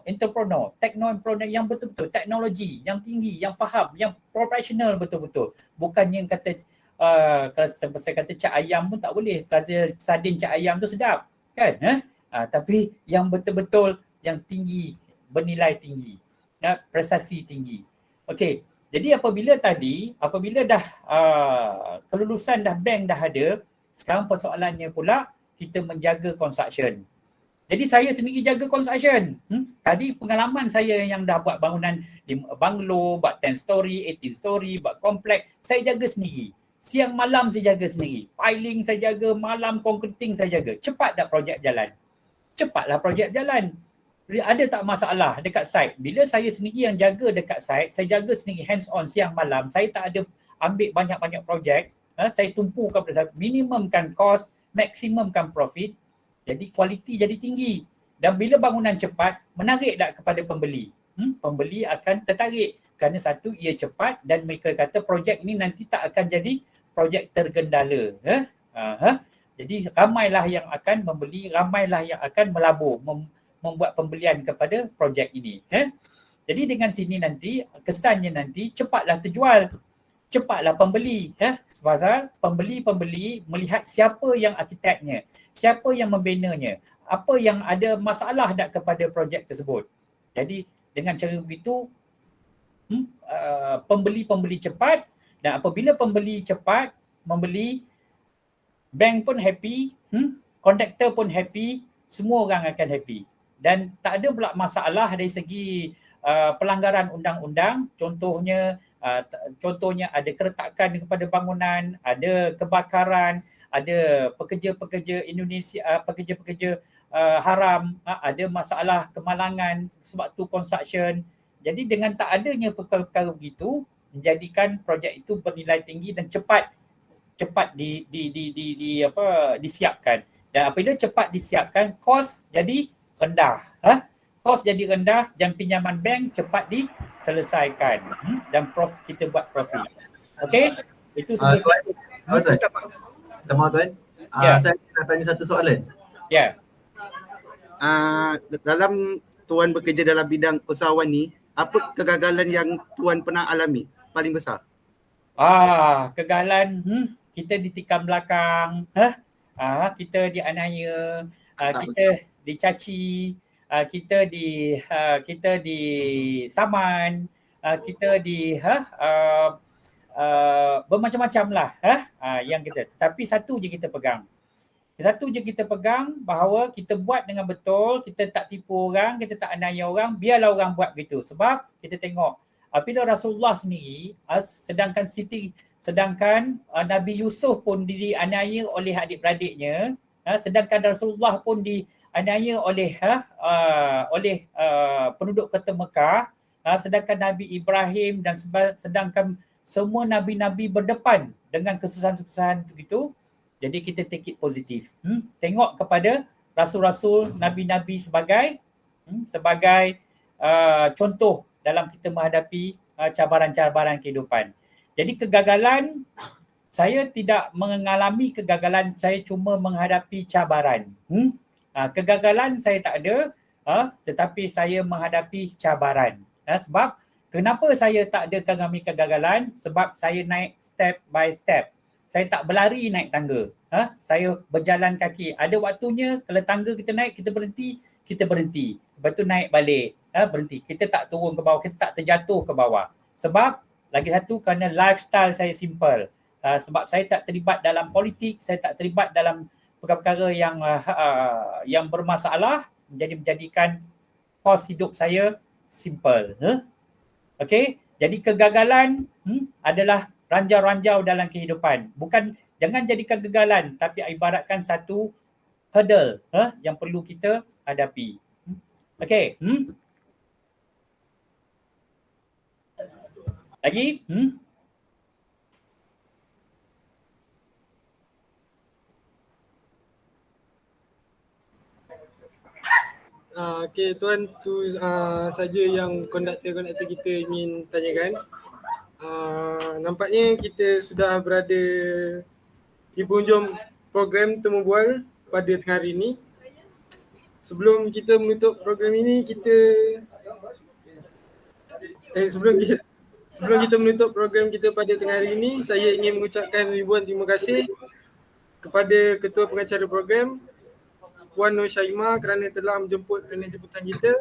yang betul-betul teknologi yang tinggi, yang faham, yang profesional betul-betul. Bukan yang kata kalau saya kata cak ayam pun tak boleh, kata sardin cak ayam tu sedap kan. Tapi yang betul-betul yang tinggi, bernilai tinggi, prestasi tinggi. Okey, jadi apabila dah kelulusan dah bank dah ada, sekarang persoalannya pula kita menjaga construction. Jadi saya sendiri jaga construction. Tadi pengalaman saya yang dah buat bangunan banglo, buat 10 story, 18 story, buat kompleks, saya jaga sendiri. Siang malam saya jaga sendiri. Piling saya jaga, malam concreting saya jaga. Cepat tak projek jalan? Cepatlah projek jalan. Ada tak masalah dekat site? Bila saya sendiri yang jaga dekat site, saya jaga sendiri hands on siang malam. Saya tak ada ambil banyak-banyak projek. Saya tumpukan pada minimumkan cost, maksimumkan profit. Jadi kualiti jadi tinggi. Dan bila bangunan cepat, menarik tak kepada pembeli? Pembeli akan tertarik. Kerana satu, ia cepat dan mereka kata projek ini nanti tak akan jadi projek tergendala. Jadi ramailah yang akan membeli, ramailah yang akan melabur, membuat pembelian kepada projek ini. Jadi dengan sini nanti, kesannya nanti cepatlah terjual. Cepatlah pembeli. Sebab pembeli-pembeli melihat siapa yang arkiteknya, siapa yang membinanya, apa yang ada masalah tak kepada projek tersebut. Jadi dengan cara begitu, pembeli-pembeli cepat, dan apabila pembeli cepat membeli, bank pun happy, kontraktor pun happy, semua orang akan happy. Dan tak ada pula masalah dari segi pelanggaran undang-undang. Contohnya ada keretakan kepada bangunan, ada kebakaran, ada pekerja-pekerja Indonesia, pekerja-pekerja haram, ada masalah kemalangan sebab tu construction. Jadi dengan tak adanya perkara-perkara begitu, menjadikan projek itu bernilai tinggi dan cepat disiapkan. Dan apabila cepat disiapkan, kos jadi rendah. Kos jadi rendah dan pinjaman bank cepat diselesaikan. Dan kita buat profit. Okey? Itu sebab tuan. Minta maaf tuan. Saya nak tanya satu soalan. Ya. Dalam tuan bekerja dalam bidang usahawan ni, apa kegagalan yang tuan pernah alami paling besar? Kegagalan kita ditikam belakang, kita dianiaya, kita dicaci, kita disaman, kita bermacam-macam lah yang kita. Tapi satu je kita pegang. Bahawa kita buat dengan betul, kita tak tipu orang, kita tak aniaya orang, biarlah orang buat begitu. Sebab kita tengok apabila Rasulullah sendiri sedangkan Nabi Yusuf pun dianiaya oleh adik-beradiknya, sedangkan Rasulullah pun dianiaya oleh penduduk kota Mekah, sedangkan Nabi Ibrahim dan sedangkan semua nabi-nabi berdepan dengan kesusahan-kesusahan begitu. Jadi kita take it positif. Tengok kepada rasul-rasul, nabi-nabi sebagai contoh dalam kita menghadapi cabaran-cabaran kehidupan. Jadi kegagalan, saya tidak mengalami kegagalan, saya cuma menghadapi cabaran. Kegagalan saya tak ada, tetapi saya menghadapi cabaran. Sebab kenapa saya tak ada mengalami kegagalan? Sebab saya naik step by step. Saya tak berlari naik tangga. Saya berjalan kaki. Ada waktunya kalau tangga kita naik, kita berhenti. Lepas tu naik balik, berhenti. Kita tak turun ke bawah, kita tak terjatuh ke bawah. Sebab lagi satu kerana lifestyle saya simple. Sebab saya tak terlibat dalam politik, saya tak terlibat dalam perkara-perkara yang bermasalah, jadi menjadikan kos hidup saya simple. Okey, jadi kegagalan adalah ranjau-ranjau dalam kehidupan. Bukan, jangan jadikan kegagalan, tapi ibaratkan satu hurdle yang perlu kita hadapi. Okey. Lagi? Okey tuan, tu saja yang konduktor kita ingin tanyakan. Nampaknya kita sudah berada di penghujung program Temu Bual pada tengah hari ini. Sebelum kita menutup program ini, sebelum kita menutup program kita pada tengah hari ini, saya ingin mengucapkan ribuan terima kasih kepada Ketua Pengacara Program Puan Nur Syaimah kerana telah menjemput kerana jemputan kita,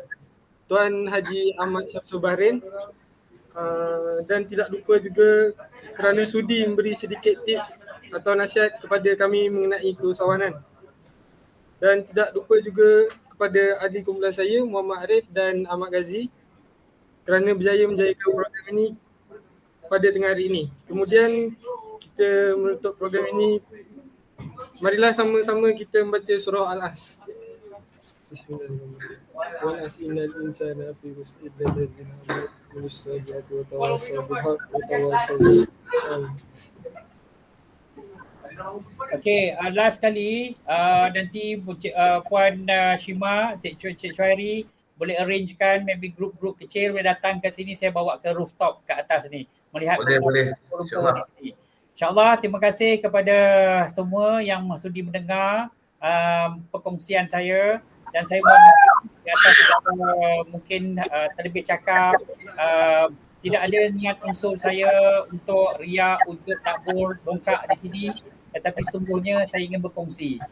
Tuan Haji Ahmad Syamsul Bahrain, dan tidak lupa juga kerana sudi memberi sedikit tips atau nasihat kepada kami mengenai keusahawanan. Dan tidak lupa juga kepada ahli kumpulan saya Muhammad Arif dan Ahmad Ghazi kerana berjaya menjayakan program ini pada tengah hari ini. Kemudian kita menutup program ini, marilah sama-sama kita membaca surah Al-As. Bismillahirrahmanirrahim. Wal as'inal insana fi khusr illa allazina amanu bis-salihati wa tawassaw bil haqq wa tawassaw bis-sabr. Okey, last kali nanti Puan Shima, Cik Syuairi boleh arrangekan maybe grup-grup kecil boleh datang ke sini, saya bawa ke rooftop ke atas ni melihat boleh insyaallah. InsyaAllah, terima kasih kepada semua yang sudi mendengar perkongsian saya, dan saya mohon di atas mungkin terlebih cakap, tidak ada niat unsur saya untuk riak, untuk takbur, bongkak di sini, tetapi sungguhnya saya ingin berkongsi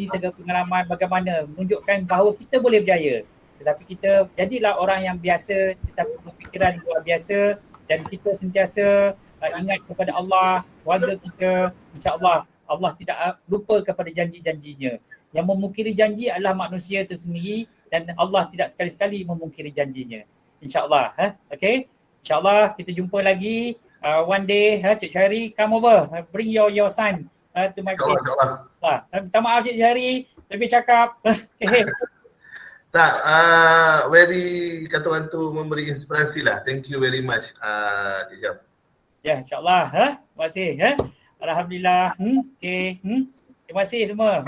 segala pengalaman bagaimana menunjukkan bahawa kita boleh berjaya, tetapi kita jadilah orang yang biasa tetapi berfikiran luar biasa, dan kita sentiasa ingat kepada Allah, keluarga kita. InsyaAllah Allah tidak lupa kepada janji-janjinya. Yang memungkiri janji adalah manusia itu sendiri, dan Allah tidak sekali-sekali memungkiri janjinya. InsyaAllah. Okay. InsyaAllah kita jumpa lagi one day. Cik Syahri, come over. Bring your son to my place. Minta maaf Cik Syahri, lebih cakap. Okay. Tak, very kata orang tu memberi inspirasi lah. Thank you very much Cik Syam. Ya, insyaAllah. Terima kasih. Alhamdulillah. Okay. Terima kasih semua.